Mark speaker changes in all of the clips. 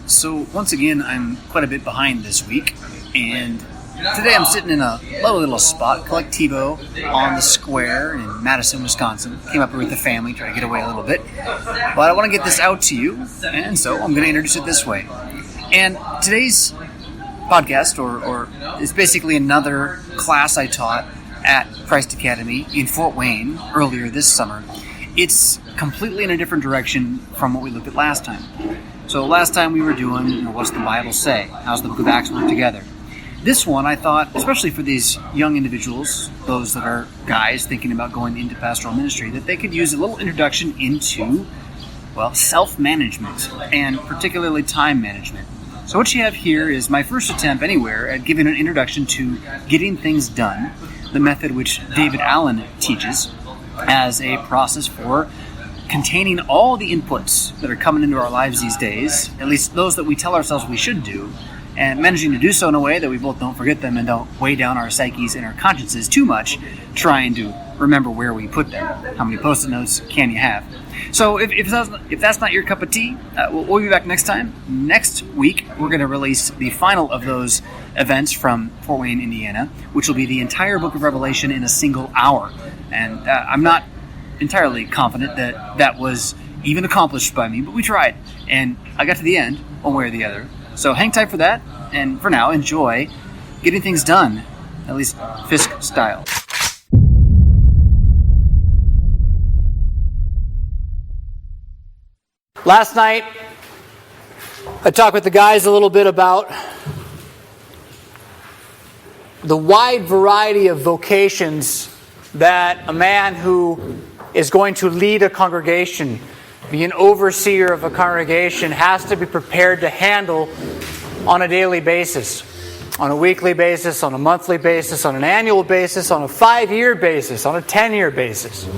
Speaker 1: So once again, I'm quite a bit behind this week, and today I'm sitting in a lovely little spot, Collectivo, on the square in Madison, Wisconsin. Came up here with the family, trying to get away a little bit. But I want to get this out to you, and so I'm going to introduce it this way. And today's podcast, or is basically another class I taught at Christ Academy in Fort Wayne earlier this summer. It's completely in a different direction from what we looked at last time. So last time we were doing, what's the Bible say? How's the book of Acts work together? This one, I thought, especially for these young individuals, those that are guys thinking about going into pastoral ministry, that they could use a little introduction into, self-management, and particularly time management. So what you have here is my first attempt anywhere at giving an introduction to getting things done, the method which David Allen teaches as a process for containing all the inputs that are coming into our lives these days, at least those that we tell ourselves we should do, and managing to do so in a way that we both don't forget them and don't weigh down our psyches and our consciences too much, trying to remember where we put them. How many Post-it notes can you have? So if that's not your cup of tea, we'll be back next time. Next week, we're going to release the final of those events from Fort Wayne, Indiana, which will be the entire book of Revelation in a single hour. And I'm not entirely confident that was even accomplished by me, but we tried, and I got to the end one way or the other. So hang tight for that, and for now, enjoy getting things done, at least Fisk style. Last night, I talked with the guys a little bit about the wide variety of vocations that a man who is going to lead a congregation, be an overseer of a congregation, has to be prepared to handle on a daily basis, on a weekly basis, on a monthly basis, on an annual basis, on a 5-year basis, on a 10-year basis.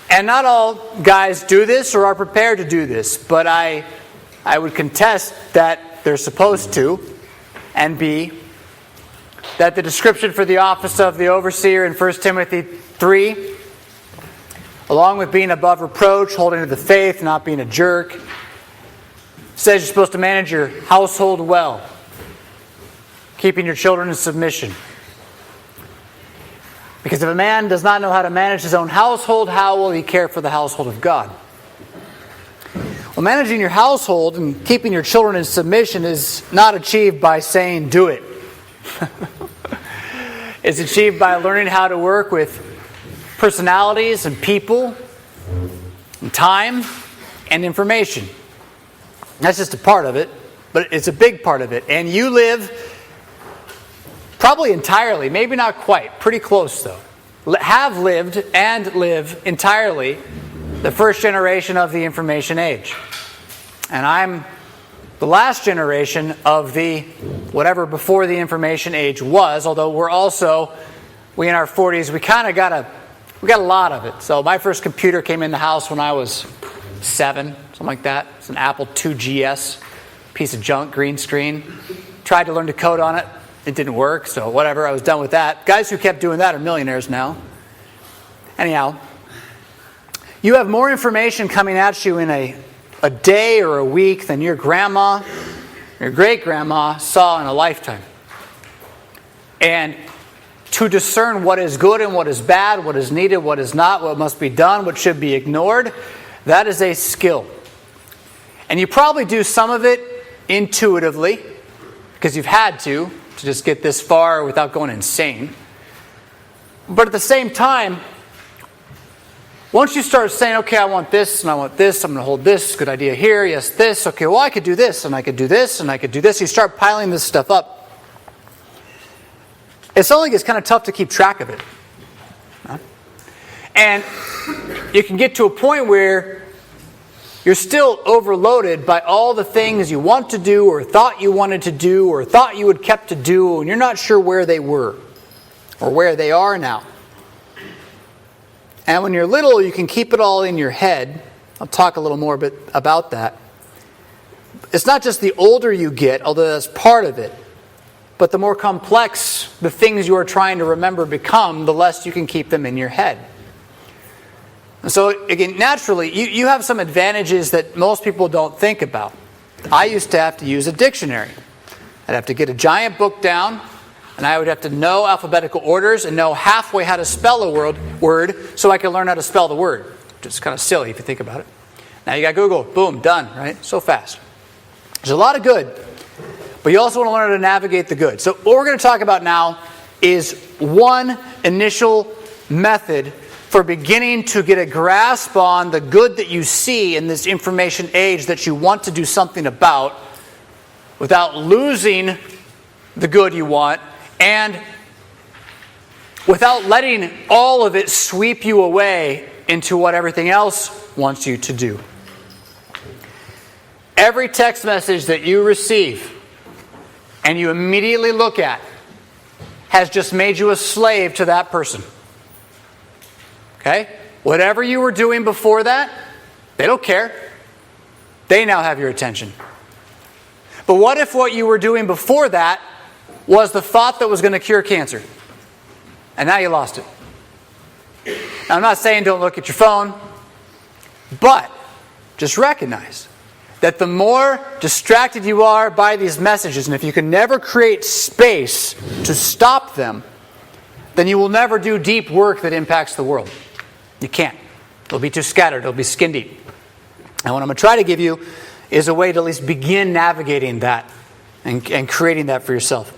Speaker 1: And not all guys do this or are prepared to do this, but I would contest that they're supposed to, and B, that the description for the office of the overseer in 1 Timothy 3, along with being above reproach, holding to the faith, not being a jerk, says you're supposed to manage your household well, keeping your children in submission. Because if a man does not know how to manage his own household, how will he care for the household of God? Well, managing your household and keeping your children in submission is not achieved by saying, do it. It's achieved by learning how to work with personalities and people, and time and information. That's just a part of it, but it's a big part of it. And you live probably entirely, maybe not quite, pretty close though, have lived and live entirely the first generation of the information age. And I'm the last generation of the whatever before the information age was, although we in our 40s, we got a lot of it. So my first computer came in the house when I was 7, something like that. It's an Apple II GS, piece of junk, green screen. Tried to learn to code on it. It didn't work, so whatever, I was done with that. Guys who kept doing that are millionaires now. Anyhow, you have more information coming at you in a day or a week than your grandma, your great-grandma saw in a lifetime. And to discern what is good and what is bad, what is needed, what is not, what must be done, what should be ignored, that is a skill. And you probably do some of it intuitively, because you've had to just get this far without going insane. But at the same time, once you start saying, okay, I want this and I want this, I'm going to hold this, good idea here, yes, this, okay, well, I could do this and I could do this and I could do this. You start piling this stuff up. It suddenly gets kind of tough to keep track of it. And you can get to a point where you're still overloaded by all the things you want to do or thought you wanted to do or thought you had kept to do, and you're not sure where they were or where they are now. And when you're little, you can keep it all in your head. I'll talk a little more bit about that. It's not just the older you get, although that's part of it, but the more complex the things you are trying to remember become, the less you can keep them in your head. And so, again, naturally, you have some advantages that most people don't think about.
Speaker 2: I used to have to use a dictionary. I'd have to get a giant book down, and I would have to know alphabetical orders and know halfway how to spell a word so I could learn how to spell the word. Which is kind of silly if you think about it. Now you got Google, boom, done, right? So fast. There's a lot of good, but you also want to learn how to navigate the good. So what we're going to talk about now is one initial method for beginning to get a grasp on the good that you see in this information age that you want to do something about without losing the good you want and without letting all of it sweep you away into what everything else wants you to do. Every text message that you receive and you immediately look at has just made you a slave to that person. Okay? Whatever you were doing before that, they don't care. They now have your attention. But what if what you were doing before that was the thought that was going to cure cancer? And now you lost it. Now, I'm not saying don't look at your phone, but just recognize that the more distracted you are by these messages, and if you can never create space to stop them, then you will never do deep work that impacts the world. You can't. It'll be too scattered. It'll be skin deep. And what I'm going to try to give you is a way to at least begin navigating that and creating that for yourself.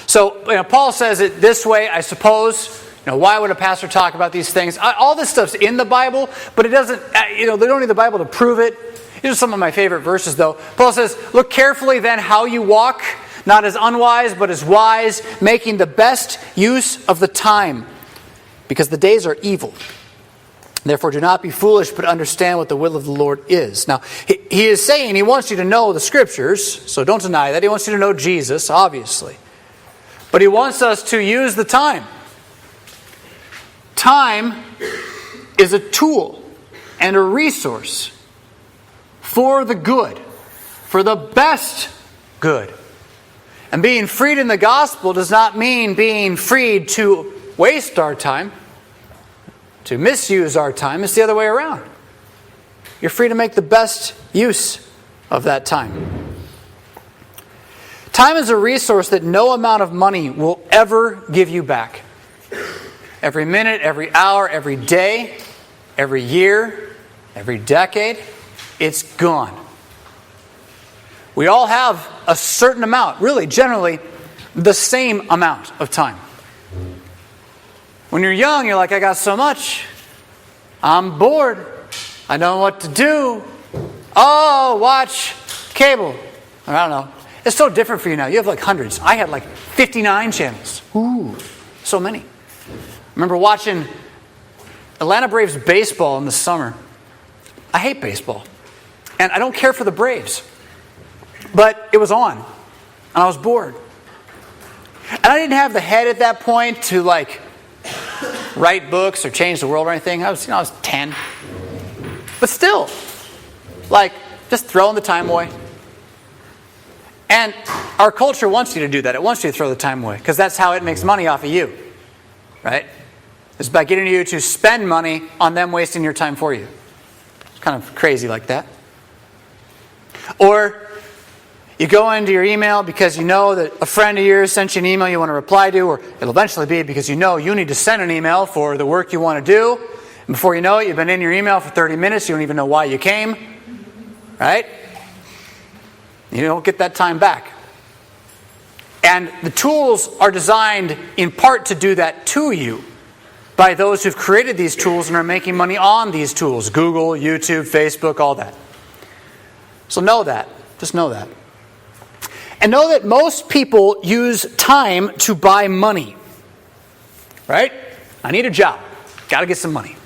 Speaker 2: So, Paul says it this way, I suppose. Why would a pastor talk about these things? All this stuff's in the Bible, but it doesn't, they don't need the Bible to prove it. These are some of my favorite verses, though. Paul says, look carefully then how you walk, not as unwise, but as wise, making the best use of the time, because the days are evil. Therefore, do not be foolish, but understand what the will of the Lord is. Now, he is saying he wants you to know the Scriptures, so don't deny that. He wants you to know Jesus, obviously. But he wants us to use the time. Time is a tool and a resource for the good, for the best good. And being freed in the gospel does not mean being freed to waste our time, to misuse our time. It's the other way around. You're free to make the best use of that time. Time is a resource that no amount of money will ever give you back. Every minute, every hour, every day, every year, every decade, it's gone. We all have a certain amount, really, generally, the same amount of time. When you're young, you're like, I got so much. I'm bored. I don't know what to do. Oh, watch cable. I don't know. It's so different for you now. You have like hundreds. I had like 59 channels. Ooh, so many. I remember watching Atlanta Braves baseball in the summer. I hate baseball. And I don't care for the Braves. But it was on. And I was bored. And I didn't have the head at that point to like write books or change the world or anything. I was 10. But still, like, just throwing the time away. And our culture wants you to do that. It wants you to throw the time away because that's how it makes money off of you. Right? It's by getting you to spend money on them wasting your time for you. It's kind of crazy like that. Or you go into your email because you know that a friend of yours sent you an email you want to reply to, or it'll eventually be because you know you need to send an email for the work you want to do. And before you know it, you've been in your email for 30 minutes. You don't even know why you came. Right? You don't get that time back. And the tools are designed in part to do that to you by those who've created these tools and are making money on these tools. Google, YouTube, Facebook, all that. So know that. Just know that. And know that most people use time to buy money. Right? I need a job. Got to get some money.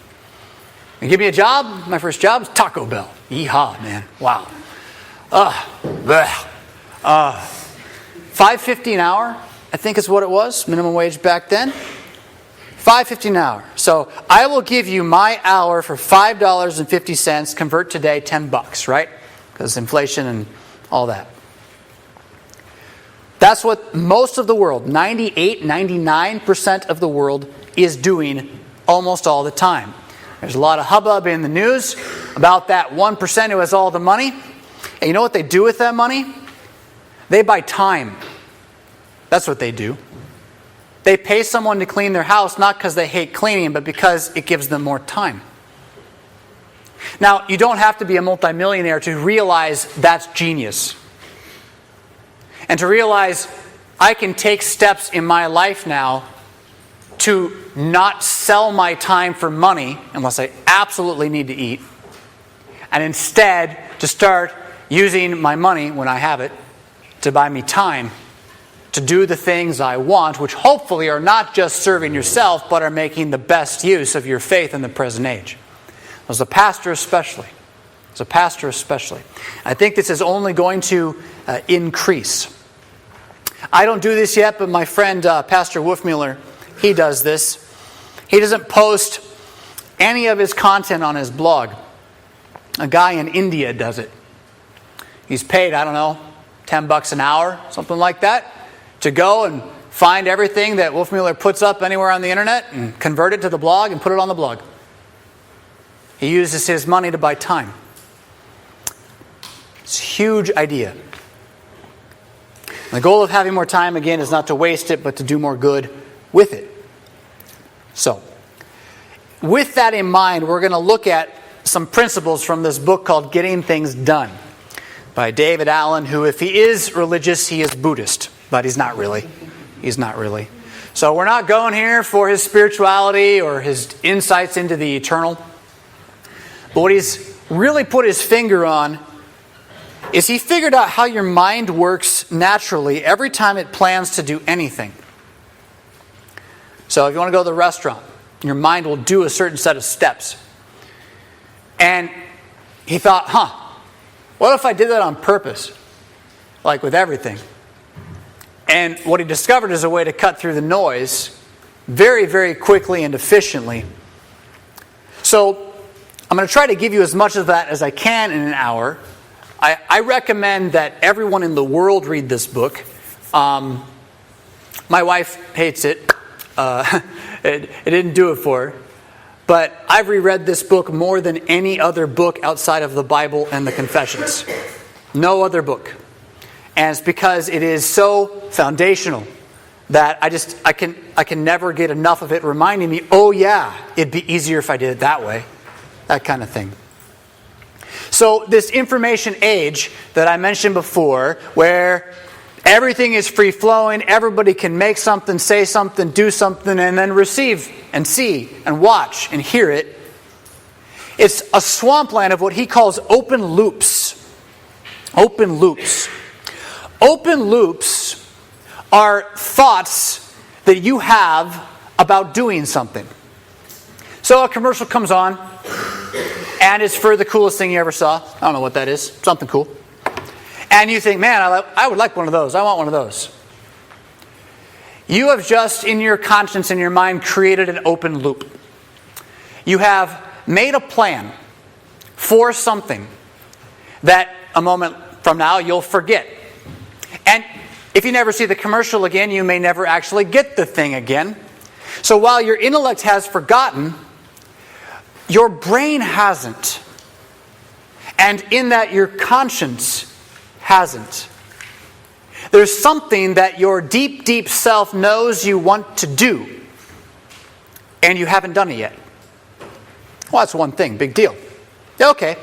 Speaker 2: And give me a job. My first job was Taco Bell. Yeehaw, man. Wow. $5.50 an hour, I think is what it was. Minimum wage back then. $5.50 an hour. So I will give you my hour for $5.50. Convert today $10, right? Because inflation and all that. That's what most of the world, 98, 99% of the world is doing almost all the time. There's a lot of hubbub in the news about that 1% who has all the money. And you know what they do with that money? They buy time. That's what they do. They pay someone to clean their house not because they hate cleaning, but because it gives them more time. Now, you don't have to be a multimillionaire to realize that's genius. And to realize I can take steps in my life now to not sell my time for money unless I absolutely need to eat, and instead to start using my money when I have it to buy me time to do the things I want, which hopefully are not just serving yourself, but are making the best use of your faith in the present age. As a pastor especially. I think this is only going to increase. I don't do this yet, but my friend Pastor Wolfmueller, he does this. He doesn't post any of his content on his blog. A guy in India does it. He's paid, I don't know, $10 an hour, something like that, to go and find everything that Wolfmueller puts up anywhere on the internet and convert it to the blog and put it on the blog. He uses his money to buy time. It's a huge idea. The goal of having more time, again, is not to waste it, but to do more good with it. So, with that in mind, we're going to look at some principles from this book called Getting Things Done by David Allen, who, if he is religious, he is Buddhist. But he's not really. So we're not going here for his spirituality or his insights into the eternal. But what he's really put his finger on is he figured out how your mind works naturally every time it plans to do anything. So if you want to go to the restaurant, your mind will do a certain set of steps. And he thought, what if I did that on purpose? Like with everything. And what he discovered is a way to cut through the noise very, very quickly and efficiently. So I'm going to try to give you as much of that as I can in an hour. I recommend that everyone in the world read this book. My wife hates it. It didn't do it for her. But I've reread this book more than any other book outside of the Bible and the Confessions. No other book. And it's because it is so foundational that I can never get enough of it reminding me, oh yeah, it'd be easier if I did it that way. That kind of thing. So this information age that I mentioned before, where everything is free-flowing, everybody can make something, say something, do something, and then receive and see and watch and hear it. It's a swampland of what he calls open loops. Open loops. Open loops are thoughts that you have about doing something. So a commercial comes on, and it's for the coolest thing you ever saw. I don't know what that is. Something cool. And you think, man, I would like one of those. I want one of those. You have just, in your conscience and your mind, created an open loop. You have made a plan for something that a moment from now you'll forget. And if you never see the commercial again, you may never actually get the thing again. So while your intellect has forgotten, your brain hasn't. And in that, your conscience hasn't. There's something that your deep, deep self knows you want to do, and you haven't done it yet. Well, that's one thing. Big deal. Okay.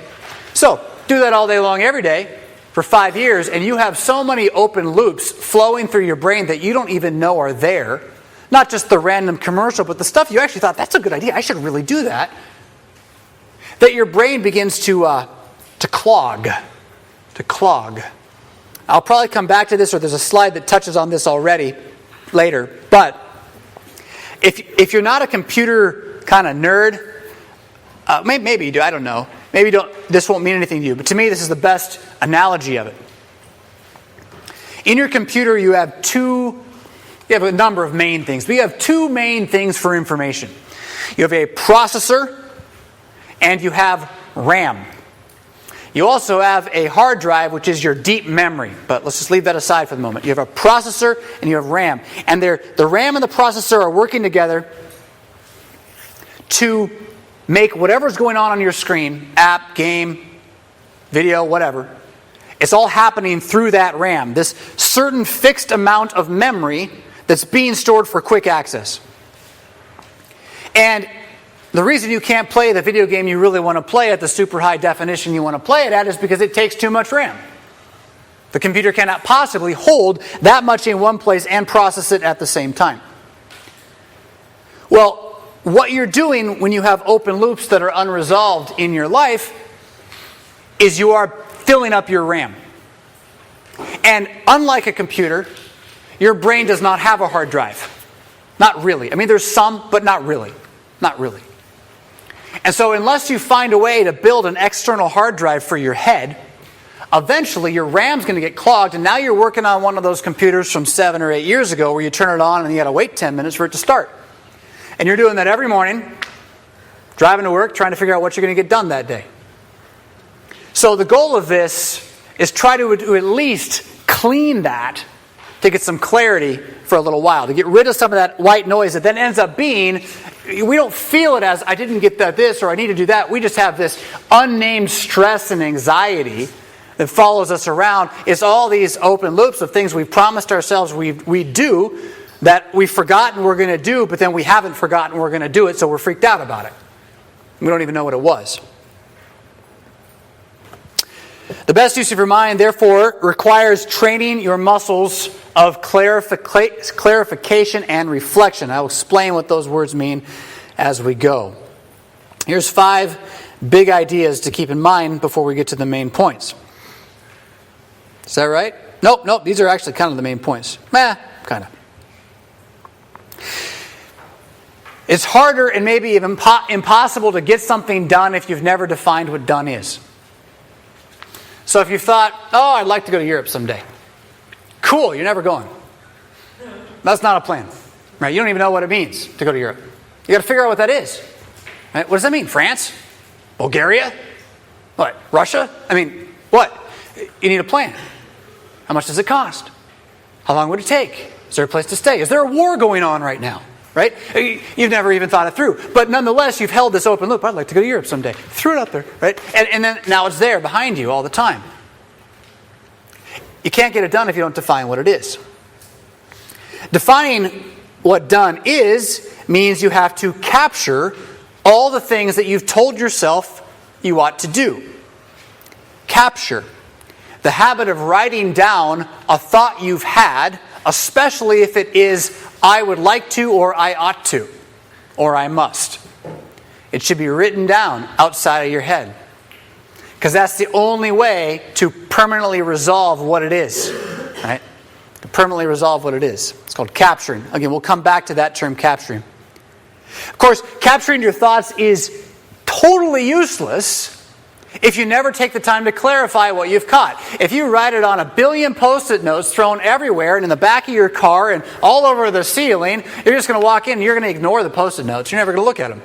Speaker 2: So, do that all day long, every day, for 5 years, and you have so many open loops flowing through your brain that you don't even know are there. Not just the random commercial, but the stuff you actually thought, that's a good idea, I should really do that. That your brain begins to clog. To clog. I'll probably come back to this, or there's a slide that touches on this already later. But if you're not a computer kind of nerd, maybe you do, I don't know. Maybe you don't. This won't mean anything to you. But to me, this is the best analogy of it. In your computer, you have a number of main things. But you have two main things for information. You have a processor, and you have RAM. You also have a hard drive, which is your deep memory. But let's just leave that aside for the moment. You have a processor and you have RAM. And the RAM and the processor are working together to make whatever's going on your screen, app, game, video, whatever, It's all happening through that RAM, this certain fixed amount of memory that's being stored for quick access. And the reason you can't play the video game you really want to play at the super high definition you want to play it at is because it takes too much RAM. The computer cannot possibly hold that much in one place and process it at the same time. Well, what you're doing when you have open loops that are unresolved in your life is you are filling up your RAM. And unlike a computer, your brain does not have a hard drive. Not really. I mean, there's some, but not really. Not really. And so unless you find a way to build an external hard drive for your head, eventually your RAM's going to get clogged, and now you're working on one of those computers from 7 or 8 years ago where you turn it on and you got to wait 10 minutes for it to start. And you're doing that every morning, driving to work, trying to figure out what you're going to get done that day. So the goal of this is try to at least clean that to get some clarity for a little while, to get rid of some of that white noise that then ends up being, we don't feel it as I didn't get this or I need to do that. We just have this unnamed stress and anxiety that follows us around. It's all these open loops of things we've promised ourselves we do that we've forgotten we're going to do, but then we haven't forgotten we're going to do it, so we're freaked out about it. We don't even know what it was. The best use of your mind, therefore, requires training your muscles of clarification and reflection. I'll explain what those words mean as we go. Here's 5 big ideas to keep in mind before we get to the main points. Is that right? Nope. These are actually kind of the main points. Kind of. It's harder and maybe even impossible to get something done if you've never defined what done is. So if you thought, I'd like to go to Europe someday. Cool, you're never going. That's not a plan. Right? You don't even know what it means to go to Europe. You got to figure out what that is. Right? What does that mean? France? Bulgaria? What? Russia? I mean, what? You need a plan. How much does it cost? How long would it take? Is there a place to stay? Is there a war going on right now? Right? You've never even thought it through. But nonetheless, you've held this open loop. I'd like to go to Europe someday. Threw it up there. Right? And then now it's there behind you all the time. You can't get it done if you don't define what it is. Defining what done is means you have to capture all the things that you've told yourself you ought to do. Capture. The habit of writing down a thought you've had, especially if it is, I would like to, or I ought to, or I must. It should be written down outside of your head. Because that's the only way to permanently resolve what it is. Right? To permanently resolve what it is. It's called capturing. Again, we'll come back to that term, capturing. Of course, capturing your thoughts is totally useless if you never take the time to clarify what you've caught. If you write it on a billion Post-it notes thrown everywhere and in the back of your car and all over the ceiling, you're just going to walk in and you're going to ignore the Post-it notes. You're never going to look at them.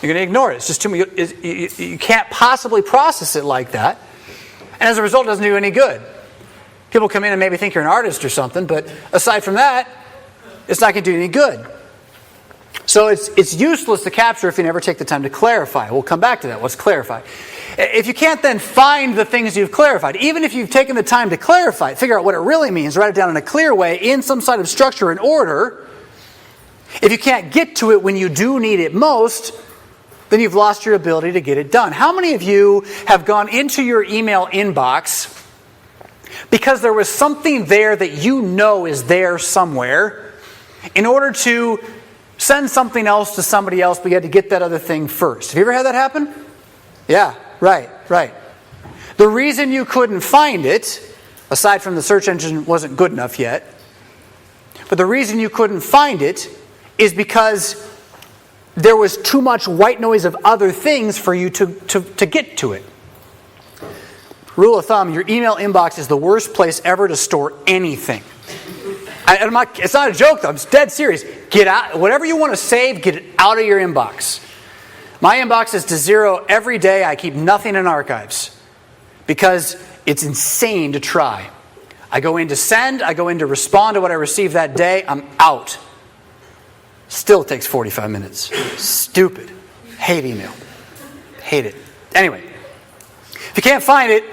Speaker 2: You're going to ignore it. It's just too much. You can't possibly process it like that. And as a result, it doesn't do any good. People come in and maybe think you're an artist or something, but aside from that, it's not going to do any good. So it's useless to capture if you never take the time to clarify. We'll come back to that. What's clarify? If you can't then find the things you've clarified, even if you've taken the time to clarify it, figure out what it really means, write it down in a clear way, in some sort of structure and order, if you can't get to it when you do need it most, then you've lost your ability to get it done. How many of you have gone into your email inbox because there was something there that you know is there somewhere in order to send something else to somebody else, but you had to get that other thing first? Have you ever had that happen? Yeah, right. The reason you couldn't find it, aside from the search engine wasn't good enough yet, but the reason you couldn't find it is because there was too much white noise of other things for you to get to it. Rule of thumb, your email inbox is the worst place ever to store anything. It's not a joke though, I'm dead serious. Get out, whatever you want to save, get it out of your inbox. My inbox is to 0 every day. I keep nothing in archives because it's insane to try. I go in to send, I go in to respond to what I received that day, I'm out. Still takes 45 minutes. Stupid. Hate email. Hate it. Anyway, if you can't find it,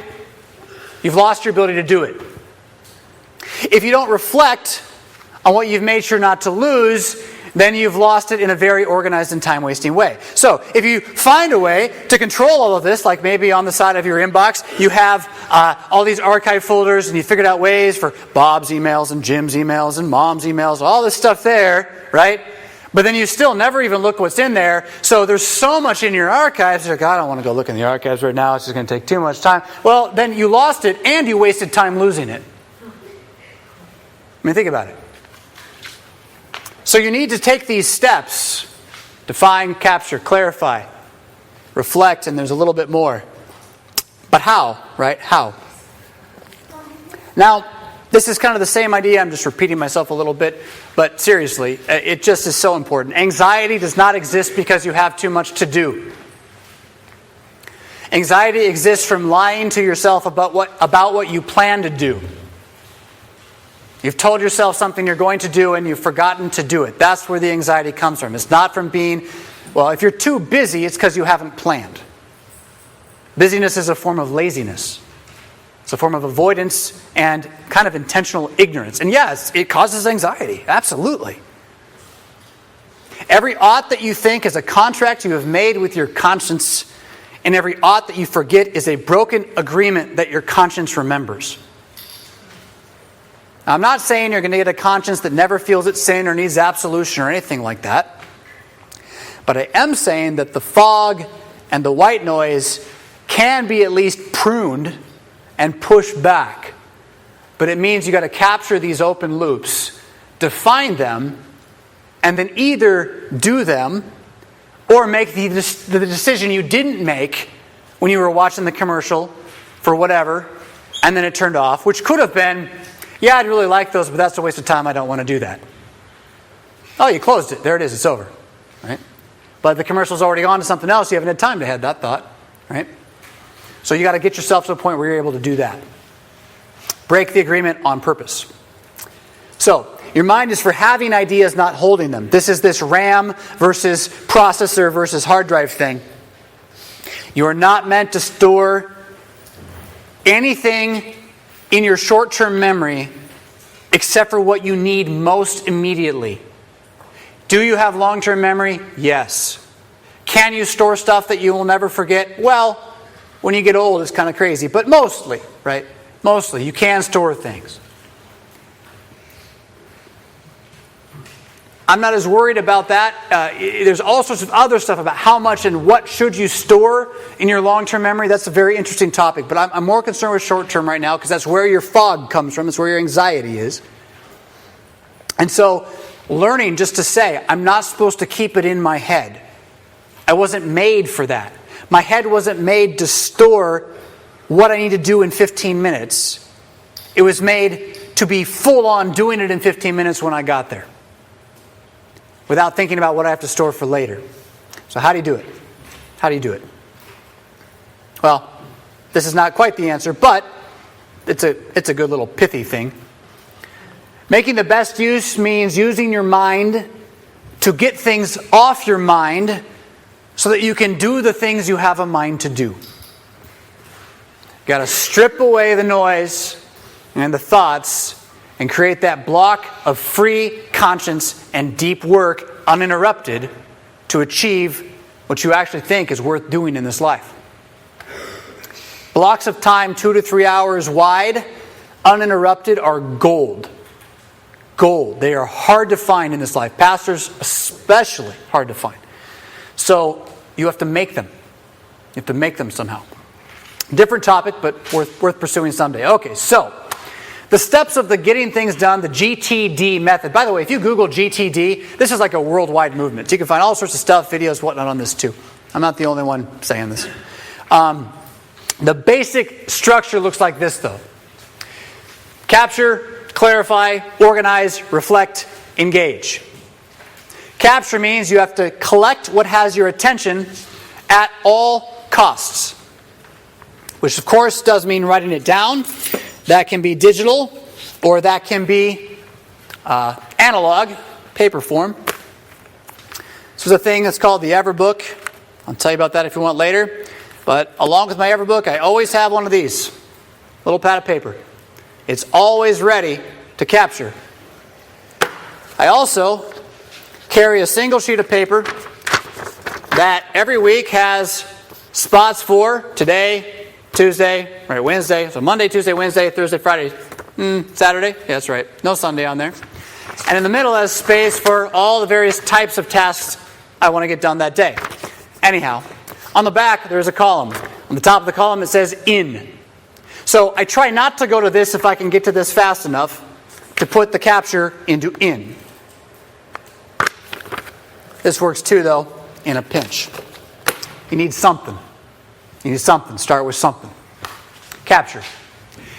Speaker 2: You've lost your ability to do it. If you don't reflect on what you've made sure not to lose, then you've lost it in a very organized and time-wasting way. So, if you find a way to control all of this, like maybe on the side of your inbox, you have all these archive folders, and you figured out ways for Bob's emails and Jim's emails and Mom's emails, all this stuff there, right? But then you still never even look what's in there, so there's so much in your archives, you're like, I don't want to go look in the archives right now, it's just going to take too much time. Well, then you lost it, and you wasted time losing it. I mean, think about it. So you need to take these steps: define, capture, clarify, reflect, and there's a little bit more. But how, right? How? Now, this is kind of the same idea. I'm just repeating myself a little bit. But seriously, it just is so important. Anxiety does not exist because you have too much to do. Anxiety exists from lying to yourself about what you plan to do. You've told yourself something you're going to do and you've forgotten to do it. That's where the anxiety comes from. It's not from being, well, if you're too busy, it's because you haven't planned. Busyness is a form of laziness. It's a form of avoidance and kind of intentional ignorance. And yes, it causes anxiety. Absolutely. Every ought that you think is a contract you have made with your conscience, and every ought that you forget is a broken agreement that your conscience remembers. Now, I'm not saying you're going to get a conscience that never feels its sin or needs absolution or anything like that. But I am saying that the fog and the white noise can be at least pruned and pushed back. But it means you've got to capture these open loops, define them, and then either do them or make the decision you didn't make when you were watching the commercial for whatever, and then it turned off, which could have been, yeah, I'd really like those, but that's a waste of time. I don't want to do that. Oh, you closed it. There it is. It's over. Right? But the commercial's already on to something else. You haven't had time to have that thought. Right? So you got to get yourself to a point where you're able to do that. Break the agreement on purpose. So, your mind is for having ideas, not holding them. This is this RAM versus processor versus hard drive thing. You are not meant to store anything in your short-term memory except for what you need most immediately. Do you have long-term memory? Yes. Can you store stuff that you will never forget? Well, when you get old, it's kind of crazy. But mostly, right? Mostly, you can store things. I'm not as worried about that. There's all sorts of other stuff about how much and what should you store in your long-term memory. That's a very interesting topic. But I'm more concerned with short-term right now because that's where your fog comes from. It's where your anxiety is. And so learning just to say, I'm not supposed to keep it in my head. I wasn't made for that. My head wasn't made to store what I need to do in 15 minutes. It was made to be full on doing it in 15 minutes when I got there, without thinking about what I have to store for later. So how do you do it? How do you do it? Well, this is not quite the answer, but it's a good little pithy thing. Making the best use means using your mind to get things off your mind so that you can do the things you have a mind to do. You've got to strip away the noise and the thoughts and create that block of free conscience and deep work uninterrupted to achieve what you actually think is worth doing in this life. Blocks of time 2 to 3 hours wide, uninterrupted, are gold. Gold. They are hard to find in this life. Pastors especially hard to find. So you have to make them. You have to make them somehow. Different topic, but worth pursuing someday. Okay, so the steps of the getting things done, the GTD method. By the way, if you Google GTD, this is like a worldwide movement. So you can find all sorts of stuff, videos, whatnot on this too. I'm not the only one saying this. The basic structure looks like this, though. Capture, clarify, organize, reflect, engage. Capture means you have to collect what has your attention at all costs. Which, of course, does mean writing it down. That can be digital, or that can be analog, paper form. This is a thing that's called the Everbook. I'll tell you about that if you want later. But along with my Everbook, I always have one of these. little pad of paper. It's always ready to capture. I also carry a single sheet of paper that every week has spots for today, Tuesday, right, Wednesday. So Monday, Tuesday, Wednesday, Thursday, Friday, Saturday. Yeah, that's right. No Sunday on there. And in the middle has space for all the various types of tasks I want to get done that day. Anyhow, on the back there's a column. On the top of the column it says in. So I try not to go to this if I can get to this fast enough to put the capture into in. This works too, though, in a pinch. You need something. You need something. Start with something. Capture.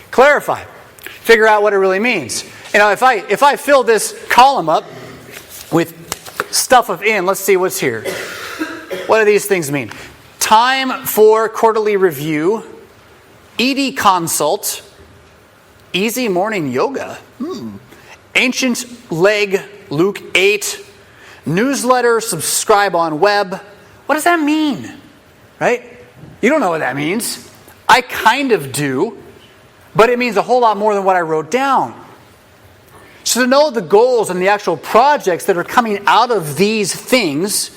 Speaker 2: Clarify. Figure out what it really means. You know, if I fill this column up with stuff of in, let's see what's here. What do these things mean? Time for quarterly review, ED consult, easy morning yoga, ancient leg, Luke 8, newsletter, subscribe on web. What does that mean? Right? You don't know what that means. I kind of do, but it means a whole lot more than what I wrote down. So to know the goals and the actual projects that are coming out of these things,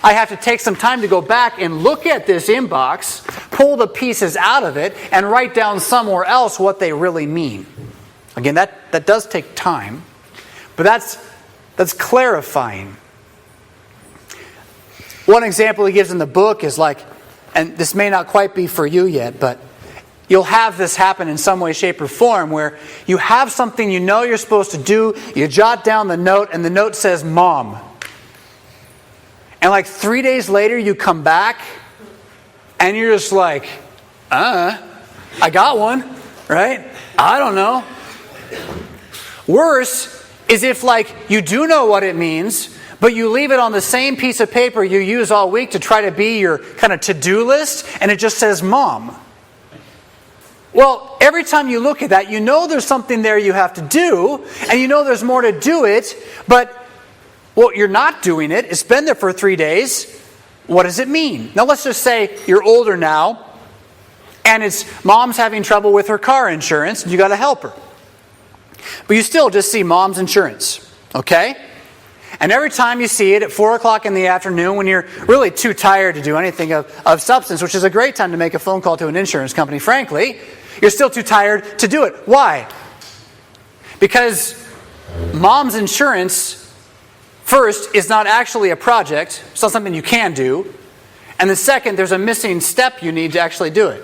Speaker 2: I have to take some time to go back and look at this inbox, pull the pieces out of it, and write down somewhere else what they really mean. Again, that does take time, but that's clarifying. One example he gives in the book is like, and this may not quite be for you yet, but you'll have this happen in some way, shape, or form where you have something you know you're supposed to do, you jot down the note, and the note says Mom. And like 3 days later you come back and you're just like, I got one, right? I don't know. Worse is if like you do know what it means, but you leave it on the same piece of paper you use all week to try to be your kind of to-do list, and it just says Mom. Well, every time you look at that, you know there's something there you have to do, and you know there's more to do it, but well, you're not doing it. It's been there for 3 days. What does it mean? Now let's just say you're older now, and it's Mom's having trouble with her car insurance, and you got to help her. But you still just see Mom's insurance, okay? And every time you see it at 4 o'clock in the afternoon when you're really too tired to do anything of substance, which is a great time to make a phone call to an insurance company, frankly, you're still too tired to do it. Why? Because Mom's insurance, first, is not actually a project. It's not something you can do. And the second, there's a missing step you need to actually do it.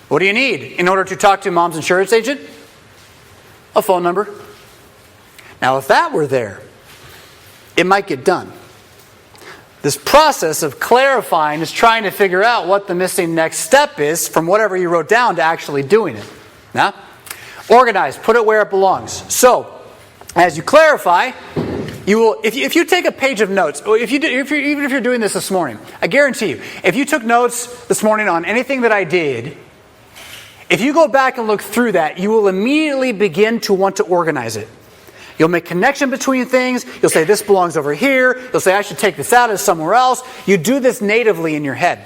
Speaker 2: What do you need in order to talk to Mom's insurance agent? A phone number. Now, if that were there, it might get done. This process of clarifying is trying to figure out what the missing next step is from whatever you wrote down to actually doing it. Now, organize, put it where it belongs. So, as you clarify, you will. If you take a page of notes, or even if you're doing this morning, I guarantee you, if you took notes this morning on anything that I did, if you go back and look through that, you will immediately begin to want to organize it. You'll make connection between things. You'll say, this belongs over here. You'll say, I should take this out as somewhere else. You do this natively in your head.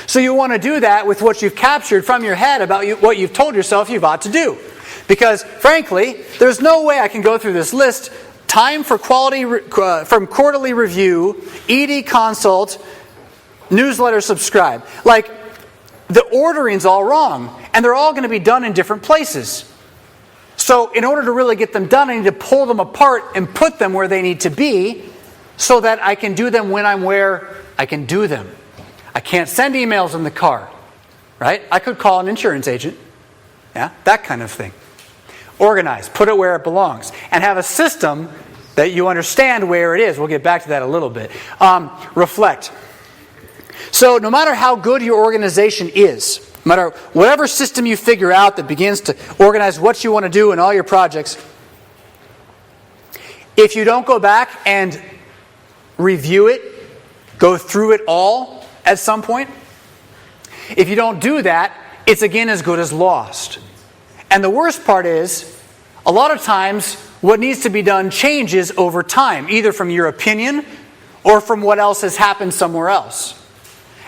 Speaker 2: So you want to do that with what you've captured from your head about what you've told yourself you've ought to do. Because, frankly, there's no way I can go through this list. Time for from quarterly review, ED consult, newsletter subscribe. Like, the ordering's all wrong. And they're all going to be done in different places. So in order to really get them done, I need to pull them apart and put them where they need to be so that I can do them when I'm where I can do them. I can't send emails in the car, right? I could call an insurance agent. Yeah, that kind of thing. Organize, put it where it belongs, and have a system that you understand where it is. We'll get back to that a little bit. Reflect. So no matter how good your organization is, no matter whatever system you figure out that begins to organize what you want to do in all your projects, if you don't go back and review it, go through it all at some point, if you don't do that, it's again as good as lost. And the worst part is, a lot of times, what needs to be done changes over time, either from your opinion or from what else has happened somewhere else.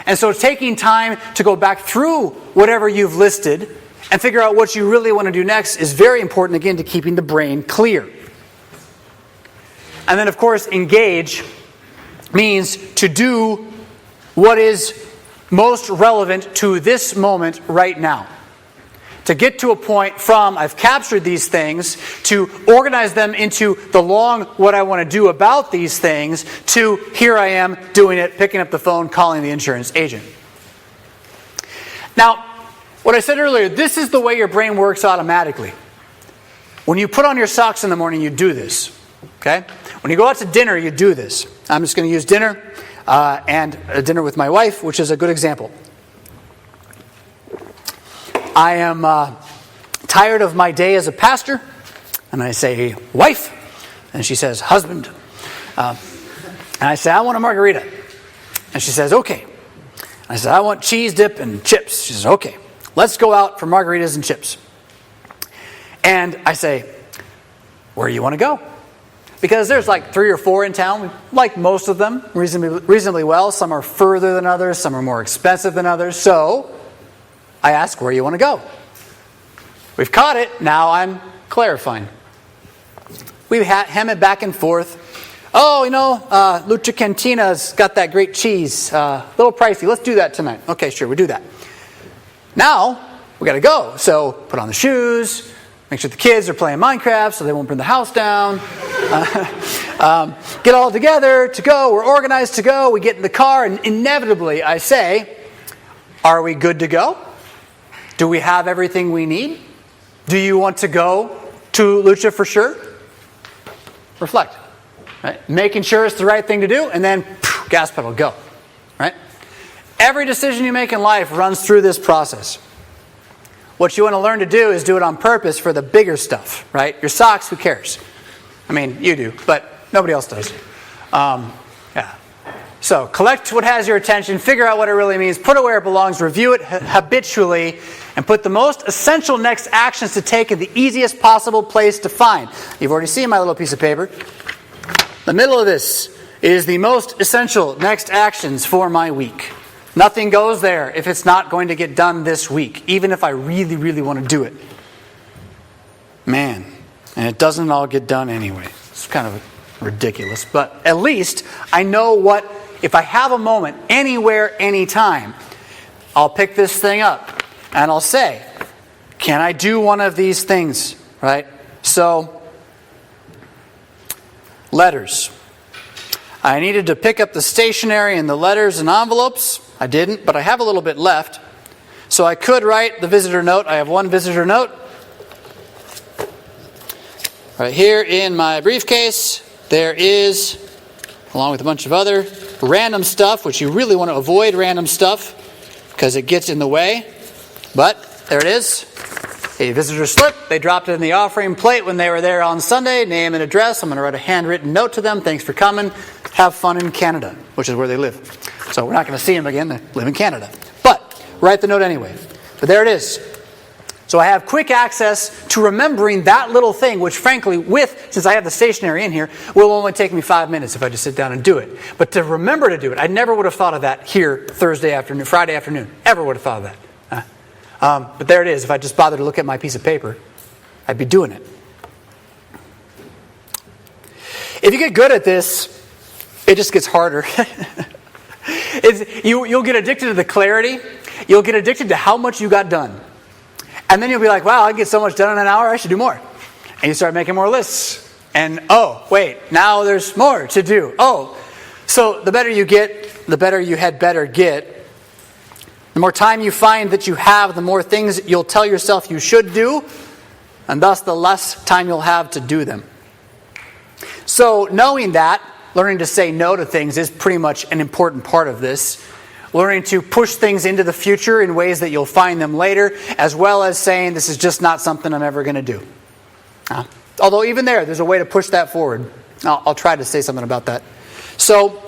Speaker 2: And so taking time to go back through whatever you've listed and figure out what you really want to do next is very important, again, to keeping the brain clear. And then, of course, engage means to do what is most relevant to this moment right now. To get to a point from, I've captured these things, to organize them into the long, what I want to do about these things, to here I am doing it, picking up the phone, calling the insurance agent. Now, what I said earlier, this is the way your brain works automatically. When you put on your socks in the morning, you do this. Okay? When you go out to dinner, you do this. I'm just going to use dinner and a dinner with my wife, which is a good example. I am tired of my day as a pastor, and I say, wife, and she says, husband. And I say, I want a margarita. And she says, okay. I said, I want cheese dip and chips. She says, okay. Let's go out for margaritas and chips. And I say, where do you want to go? Because there's like 3 or 4 in town. We like most of them reasonably well. Some are further than others. Some are more expensive than others. So I ask where you want to go. We've caught it. Now I'm clarifying. We hem it back and forth. Oh, Lucha Cantina's got that great cheese. A little pricey. Let's do that tonight. Okay, sure, we'll do that. Now, we got to go. So put on the shoes. Make sure the kids are playing Minecraft so they won't burn the house down. Get all together to go. We're organized to go. We get in the car, and inevitably I say, are we good to go? Do we have everything we need? Do you want to go to Lucha for sure? Reflect. Right? Making sure it's the right thing to do, and then gas pedal, go. Right? Every decision you make in life runs through this process. What you want to learn to do is do it on purpose for the bigger stuff, right? Your socks, who cares? I mean, you do, but nobody else does. Yeah. So collect what has your attention, figure out what it really means, put it where it belongs, review it habitually, and put the most essential next actions to take in the easiest possible place to find. You've already seen my little piece of paper. The middle of this is the most essential next actions for my week. Nothing goes there if it's not going to get done this week, even if I really, really want to do it. Man, and it doesn't all get done anyway. It's kind of ridiculous, but at least I know what, if I have a moment, anywhere, anytime, I'll pick this thing up and I'll say, can I do one of these things, right? So, letters. I needed to pick up the stationery and the letters and envelopes. I didn't, but I have a little bit left. So I could write the visitor note. I have one visitor note right here in my briefcase. There is, along with a bunch of other random stuff, which you really want to avoid random stuff because it gets in the way. But there it is. A visitor slip. They dropped it in the offering plate when they were there on Sunday. Name and address. I'm going to write a handwritten note to them. Thanks for coming. Have fun in Canada, which is where they live. So we're not going to see them again. They live in Canada. But write the note anyway. But there it is. So I have quick access to remembering that little thing, which frankly, since I have the stationery in here, will only take me 5 minutes if I just sit down and do it. But to remember to do it, I never would have thought of that here Friday afternoon. Ever would have thought of that. But there it is. If I just bothered to look at my piece of paper, I'd be doing it. If you get good at this, it just gets harder. You'll get addicted to the clarity. You'll get addicted to how much you got done. And then you'll be like, wow, I can get so much done in an hour, I should do more. And you start making more lists. And oh, wait, now there's more to do. Oh, so the better you get, the better you had better get. The more time you find that you have, the more things you'll tell yourself you should do, and thus the less time you'll have to do them. So knowing that, learning to say no to things is pretty much an important part of this. Learning to push things into the future in ways that you'll find them later, as well as saying this is just not something I'm ever going to do. Although even there's a way to push that forward. I'll try to say something about that. So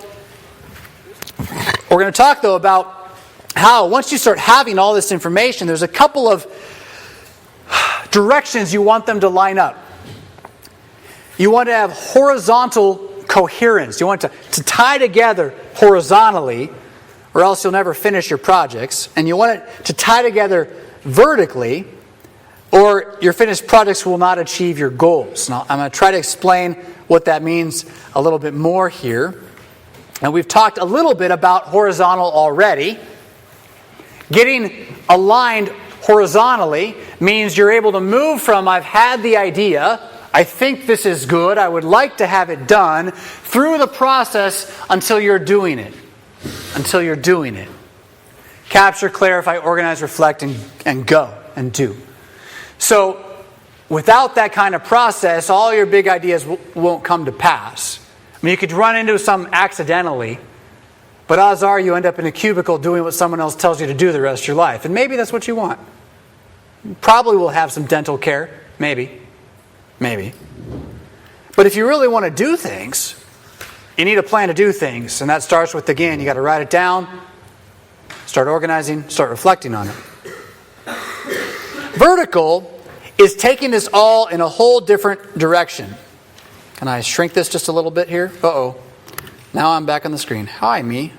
Speaker 2: we're going to talk though about how once you start having all this information, there's a couple of directions you want them to line up. You want to have horizontal coherence. You want to tie together horizontally, or else you'll never finish your projects. And you want it to tie together vertically, or your finished projects will not achieve your goals. Now, I'm going to try to explain what that means a little bit more here. And we've talked a little bit about horizontal already. Getting aligned horizontally means you're able to move from I've had the idea, I think this is good, I would like to have it done, through the process until you're doing it. Until you're doing it. Capture, clarify, organize, reflect, and go and do. So, without that kind of process, all your big ideas won't come to pass. I mean, you could run into some accidentally, but odds are you end up in a cubicle doing what someone else tells you to do the rest of your life. And maybe that's what you want. You probably will have some dental care. Maybe. But if you really want to do things, you need a plan to do things. And that starts with, again, you got to write it down, start organizing, start reflecting on it. Vertical is taking this all in a whole different direction. Can I shrink this just a little bit here? Uh-oh. Now I'm back on the screen. Hi, me.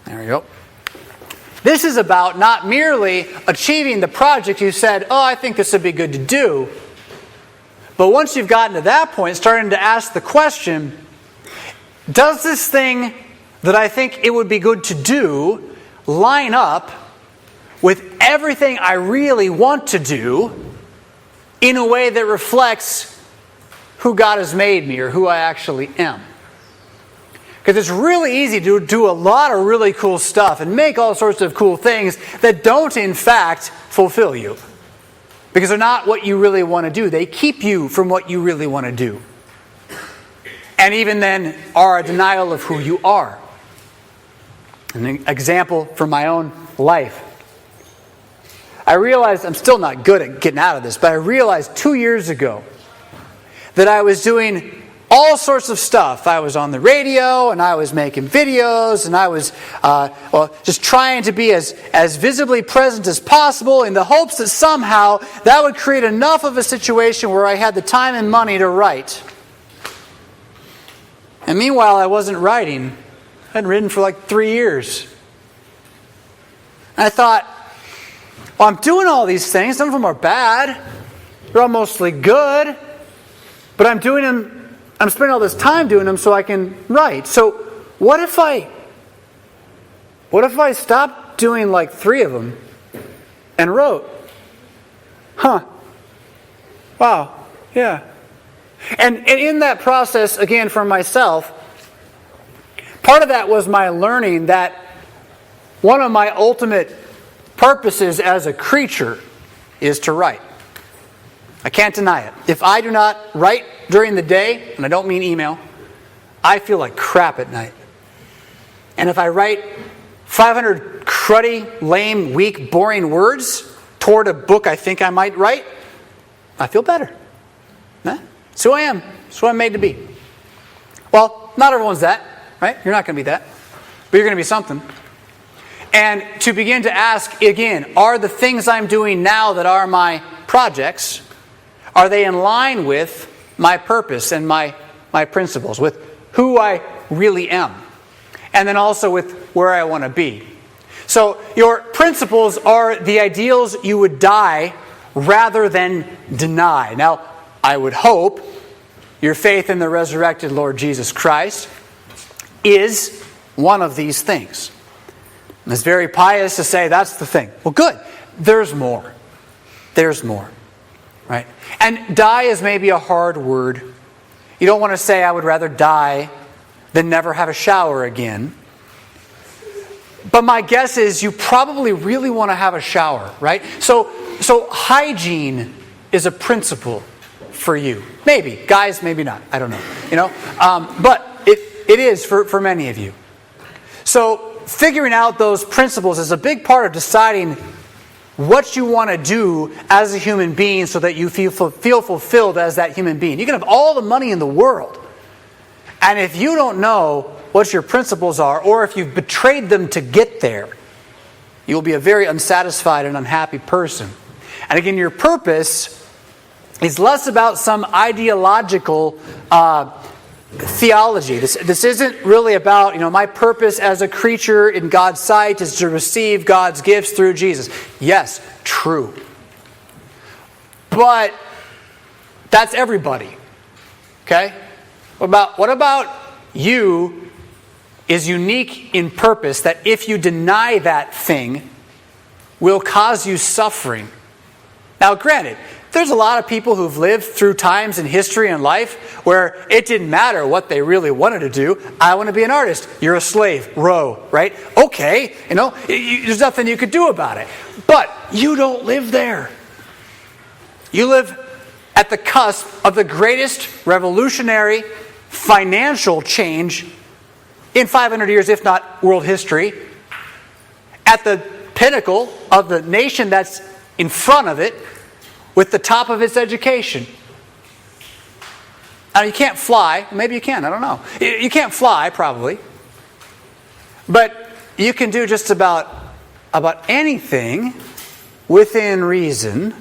Speaker 2: There we go. This is about not merely achieving the project you said, oh, I think this would be good to do. But once you've gotten to that point, starting to ask the question, does this thing that I think it would be good to do line up with everything I really want to do in a way that reflects who God has made me or who I actually am? Because it's really easy to do a lot of really cool stuff and make all sorts of cool things that don't in fact fulfill you. Because they're not what you really want to do. They keep you from what you really want to do. And even then are a denial of who you are. An example from my own life. I realized, I'm still not good at getting out of this, but I realized 2 years ago that I was doing all sorts of stuff. I was on the radio, and I was making videos, and I was just trying to be as visibly present as possible in the hopes that somehow that would create enough of a situation where I had the time and money to write. And meanwhile, I wasn't writing. I hadn't written for like 3 years. And I thought, well, I'm doing all these things. Some of them are bad. They're all mostly good. But I'm doing them. I'm spending all this time doing them so I can write. So what if I stopped doing like 3 of them and wrote? Wow. Yeah. And in that process, again, for myself, part of that was my learning that one of my ultimate purposes as a creature is to write. I can't deny it. If I do not write during the day, and I don't mean email, I feel like crap at night. And if I write 500 cruddy, lame, weak, boring words toward a book I think I might write, I feel better. That's who I am. That's who I'm made to be. Well, not everyone's that, right? You're not going to be that. But you're going to be something. And to begin to ask again, are the things I'm doing now that are my projects, are they in line with my purpose and my principles, with who I really am, and then also with where I want to be? So your principles are the ideals you would die rather than deny. Now, I would hope your faith in the resurrected Lord Jesus Christ is one of these things. And it's very pious to say that's the thing. Well, good. There's more. There's more. Right? And die is maybe a hard word. You don't want to say I would rather die than never have a shower again. But my guess is you probably really want to have a shower, right? So hygiene is a principle for you. Maybe. Guys, maybe not. I don't know. But it is for many of you. So figuring out those principles is a big part of deciding what you want to do as a human being so that you feel fulfilled as that human being. You can have all the money in the world, and if you don't know what your principles are, or if you've betrayed them to get there, you will be a very unsatisfied and unhappy person. And again, your purpose is less about some ideological theology. This isn't really about, my purpose as a creature in God's sight is to receive God's gifts through Jesus. Yes, true. But that's everybody. Okay? What about you is unique in purpose that if you deny that thing will cause you suffering. Now granted, there's a lot of people who've lived through times in history and life where it didn't matter what they really wanted to do. I want to be an artist. You're a slave. Row, right? Okay, there's nothing you could do about it. But you don't live there. You live at the cusp of the greatest revolutionary financial change in 500 years, if not world history, at the pinnacle of the nation that's in front of it, with the top of its education. Now you can't fly. Maybe you can, I don't know. You can't fly, probably. But you can do just about anything within reason.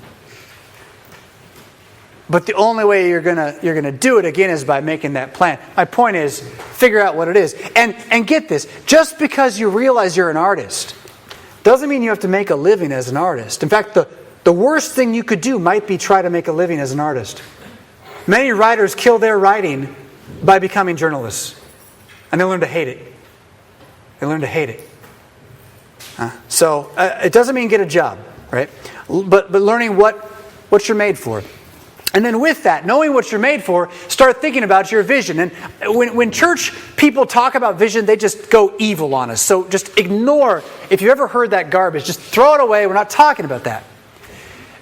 Speaker 2: But the only way you're gonna do it again is by making that plan. My point is, figure out what it is. And get this, just because you realize you're an artist doesn't mean you have to make a living as an artist. In fact, the worst thing you could do might be try to make a living as an artist. Many writers kill their writing by becoming journalists. And they learn to hate it. They learn to hate it. So it doesn't mean get a job, right? But learning what you're made for. And then with that, knowing what you're made for, start thinking about your vision. And when church people talk about vision, they just go evil on us. So just ignore, if you ever heard that garbage, just throw it away. We're not talking about that.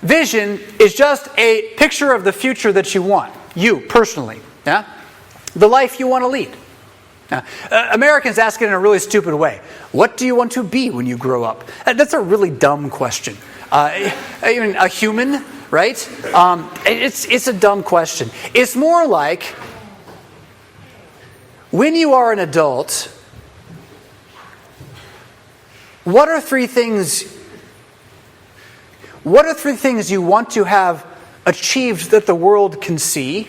Speaker 2: Vision is just a picture of the future that you want. You, personally. Yeah? The life you want to lead. Now, Americans ask it in a really stupid way. What do you want to be when you grow up? That's a really dumb question. Even a human, right? It's a dumb question. It's more like, when you are an adult, what are three things you want to have achieved that the world can see?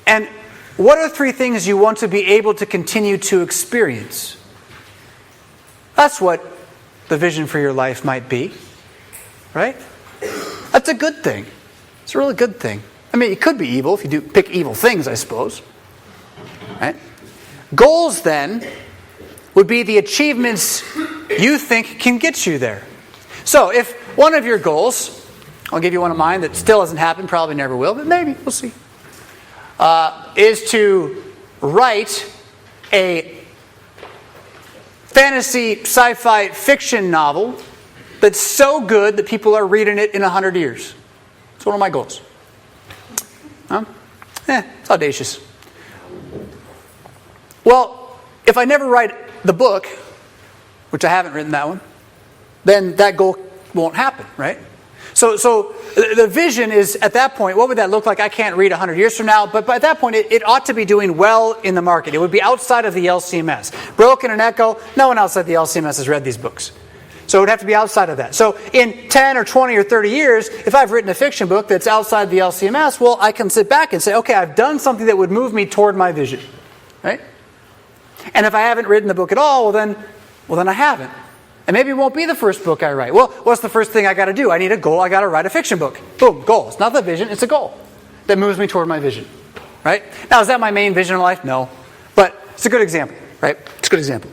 Speaker 2: And what are three things you want to be able to continue to experience? That's what the vision for your life might be. Right? That's a good thing. It's a really good thing. I mean, it could be evil if you do pick evil things, I suppose. Right? Goals, then, would be the achievements you think can get you there. So, if one of your goals, I'll give you one of mine that still hasn't happened, probably never will, but maybe, we'll see, is to write a fantasy, sci-fi, fiction novel that's so good that people are reading it in 100 years. It's one of my goals. It's audacious. Well, if I never write the book, which I haven't written that one, then that goal won't happen, right? So the vision is, at that point, what would that look like? I can't read 100 years from now, but by that point, it ought to be doing well in the market. It would be outside of the LCMS. Broken and Echo, no one outside the LCMS has read these books. So it would have to be outside of that. So in 10 or 20 or 30 years, if I've written a fiction book that's outside the LCMS, well, I can sit back and say, okay, I've done something that would move me toward my vision. Right? And if I haven't written the book at all, well then I haven't. And maybe it won't be the first book I write. Well, what's the first thing I got to do? I need a goal. I got to write a fiction book. Boom, goal. It's not the vision, it's a goal that moves me toward my vision. Right? Now, is that my main vision in life? No. But it's a good example. Right? It's a good example.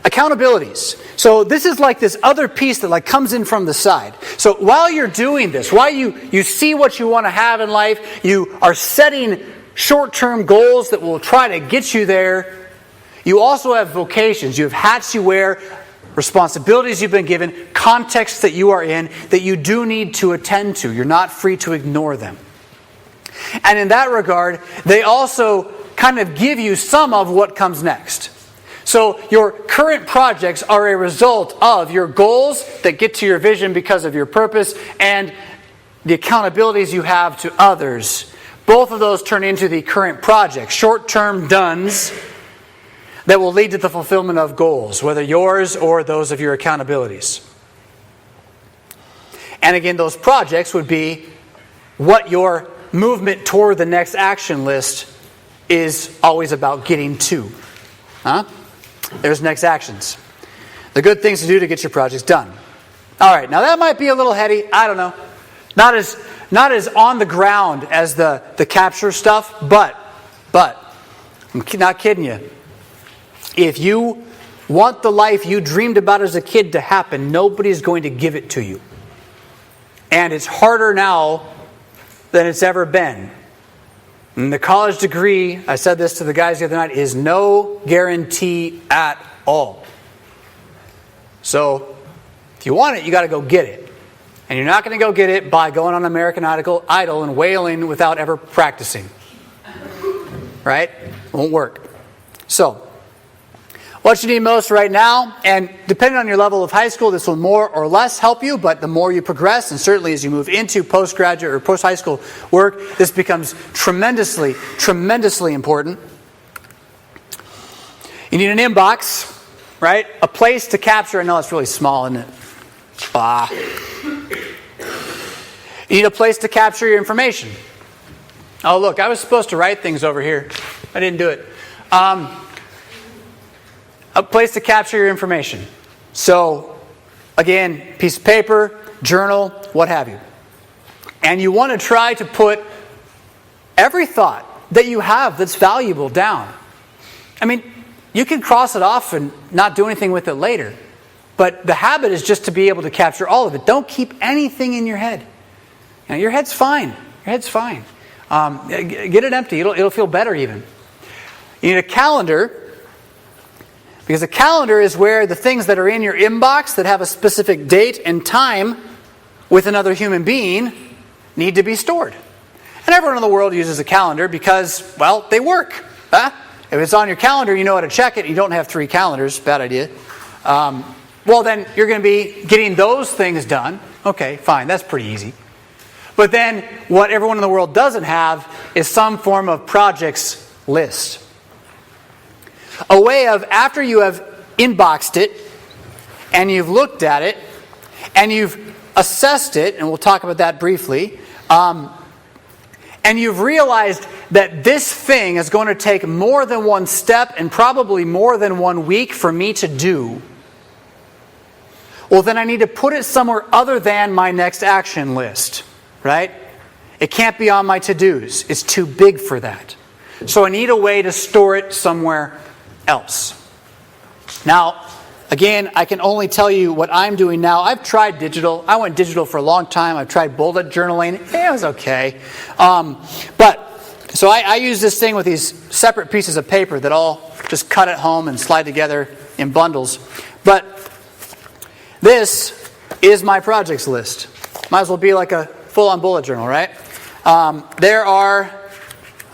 Speaker 2: Accountabilities. So this is like this other piece that comes in from the side. So while you're doing this, while you see what you want to have in life, you are setting short-term goals that will try to get you there, you also have vocations. You have hats you wear, responsibilities you've been given, contexts that you are in that you do need to attend to. You're not free to ignore them. And in that regard, they also kind of give you some of what comes next. So your current projects are a result of your goals that get to your vision because of your purpose and the accountabilities you have to others. Both of those turn into the current projects, short-term dones that will lead to the fulfillment of goals, whether yours or those of your accountabilities. And again, those projects would be what your movement toward the next action list is always about getting to. There's next actions. The good things to do to get your projects done. All right, now that might be a little heady. I don't know. Not as on the ground as the capture stuff, but I'm not kidding you. If you want the life you dreamed about as a kid to happen, nobody's going to give it to you. And it's harder now than it's ever been. And the college degree, I said this to the guys the other night, is no guarantee at all. So, if you want it, you got to go get it. And you're not going to go get it by going on American Idol and wailing without ever practicing. Right? Won't work. So, what you need most right now, and depending on your level of high school, this will more or less help you, but the more you progress, and certainly as you move into postgraduate or post-high school work, this becomes tremendously, tremendously important. You need an inbox, right? A place to capture. I know it's really small, isn't it? You need a place to capture your information. Oh, look, I was supposed to write things over here. I didn't do it. A place to capture your information. So, again, piece of paper, journal, what have you. And you want to try to put every thought that you have that's valuable down. I mean, you can cross it off and not do anything with it later. But the habit is just to be able to capture all of it. Don't keep anything in your head. You know, your head's fine. Your head's fine. Get it empty. It'll feel better even. You need a calendar. Because a calendar is where the things that are in your inbox that have a specific date and time with another human being need to be stored. And everyone in the world uses a calendar because, well, they work. If it's on your calendar, you know how to check it. You don't have 3 calendars. Bad idea. Well, then you're going to be getting those things done. Okay, fine. That's pretty easy. But then what everyone in the world doesn't have is some form of projects list. A way of, after you have inboxed it, and you've looked at it, and you've assessed it, and we'll talk about that briefly, and you've realized that this thing is going to take more than one step and probably more than 1 week for me to do, well, then I need to put it somewhere other than my next action list, right? It can't be on my to-dos. It's too big for that. So I need a way to store it somewhere else. Now, again, I can only tell you what I'm doing now. I've tried digital. I went digital for a long time. I've tried bullet journaling. It was okay. So I use this thing with these separate pieces of paper that all just cut at home and slide together in bundles. But this is my projects list. Might as well be like a full-on bullet journal, right? There are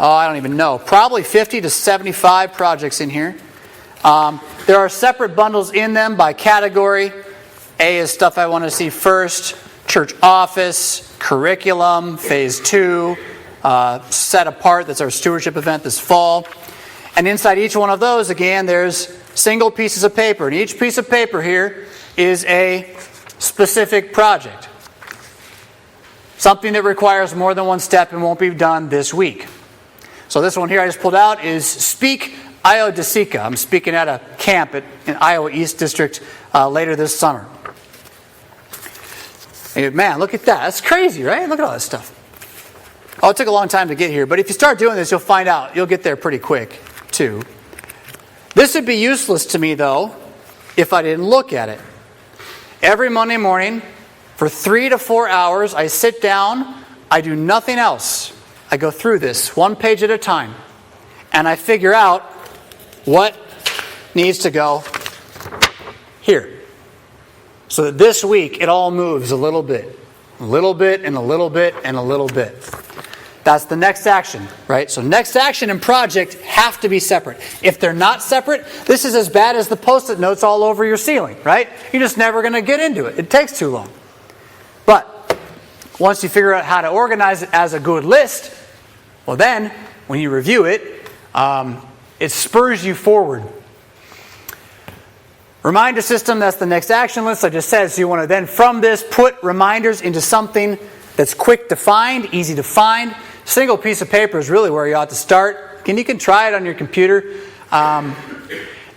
Speaker 2: I don't even know, probably 50 to 75 projects in here. There are separate bundles in them by category. A is stuff I want to see first, church office, curriculum, phase 2, set apart, that's our stewardship event this fall. And inside each one of those, again, there's single pieces of paper. And each piece of paper here is a specific project. Something that requires more than one step and won't be done this week. So this one here I just pulled out is Speak Iodesica. I'm speaking at a camp in Iowa East District later this summer. And man, look at that. That's crazy, right? Look at all that stuff. Oh, it took a long time to get here. But if you start doing this, you'll find out. You'll get there pretty quick, too. This would be useless to me, though, if I didn't look at it. Every Monday morning, for 3 to 4 hours, I sit down. I do nothing else. I go through this one page at a time, and I figure out what needs to go here. So that this week it all moves a little bit and a little bit and a little bit and a little bit. That's the next action, right? So next action and project have to be separate. If they're not separate, this is as bad as the Post-it notes all over your ceiling, right? You're just never going to get into it. It takes too long. But once you figure out how to organize it as a good list, well then, when you review it, it spurs you forward. Reminder system, that's the next action list I just said. So you want to then, from this, put reminders into something that's quick to find, easy to find, single piece of paper is really where you ought to start. You can try it on your computer.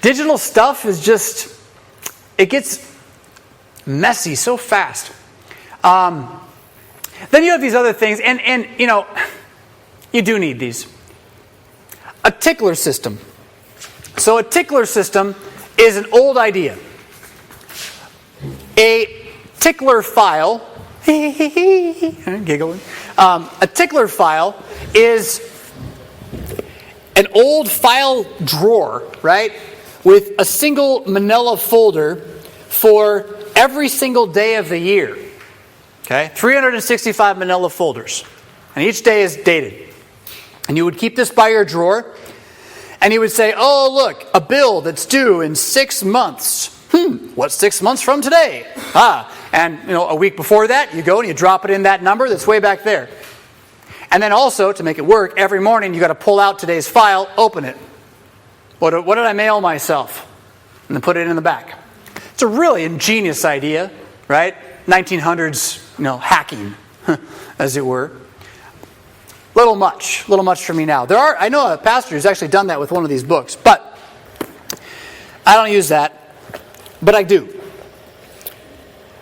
Speaker 2: Digital stuff is just, it gets messy so fast. Then you have these other things, and you know, you do need these. A tickler system. So a tickler system is an old idea. A tickler file, giggling. A tickler file is an old file drawer, right, with a single manila folder for every single day of the year. Okay, 365 manila folders, and each day is dated. And you would keep this by your drawer, and you would say, oh, look, a bill that's due in 6 months. What's 6 months from today? And you know, a week before that, you go and you drop it in that number that's way back there. And then also, to make it work, every morning you got to pull out today's file, open it. What did I mail myself? And then put it in the back. It's a really ingenious idea, right? 1900s, you know, hacking, as it were. Little much for me now. I know a pastor who's actually done that with one of these books, but I don't use that, but I do.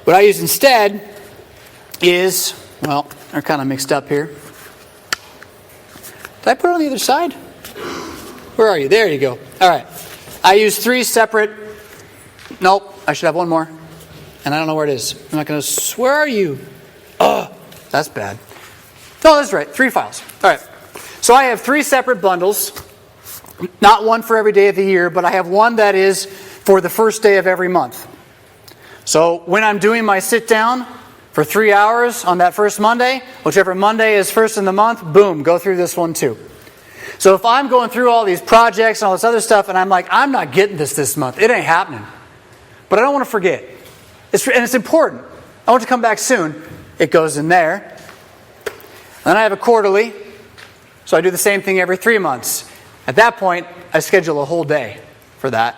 Speaker 2: What I use instead is, well, they're kind of mixed up here. Did I put it on the other side? Where are you? There you go. All right. I use 3 separate, nope, I should have one more. And I don't know where it is. I'm not going to, where are you? Oh, that's bad. No, that's right. 3 files. All right. So I have 3 separate bundles. Not one for every day of the year, but I have one that is for the first day of every month. So when I'm doing my sit down for 3 hours on that first Monday, whichever Monday is first in the month, boom, go through this one too. So if I'm going through all these projects and all this other stuff, and I'm like, I'm not getting this month. It ain't happening. But I don't want to forget. And it's important. I want to come back soon. It goes in there. Then I have a quarterly. So I do the same thing every 3 months. At that point, I schedule a whole day for that.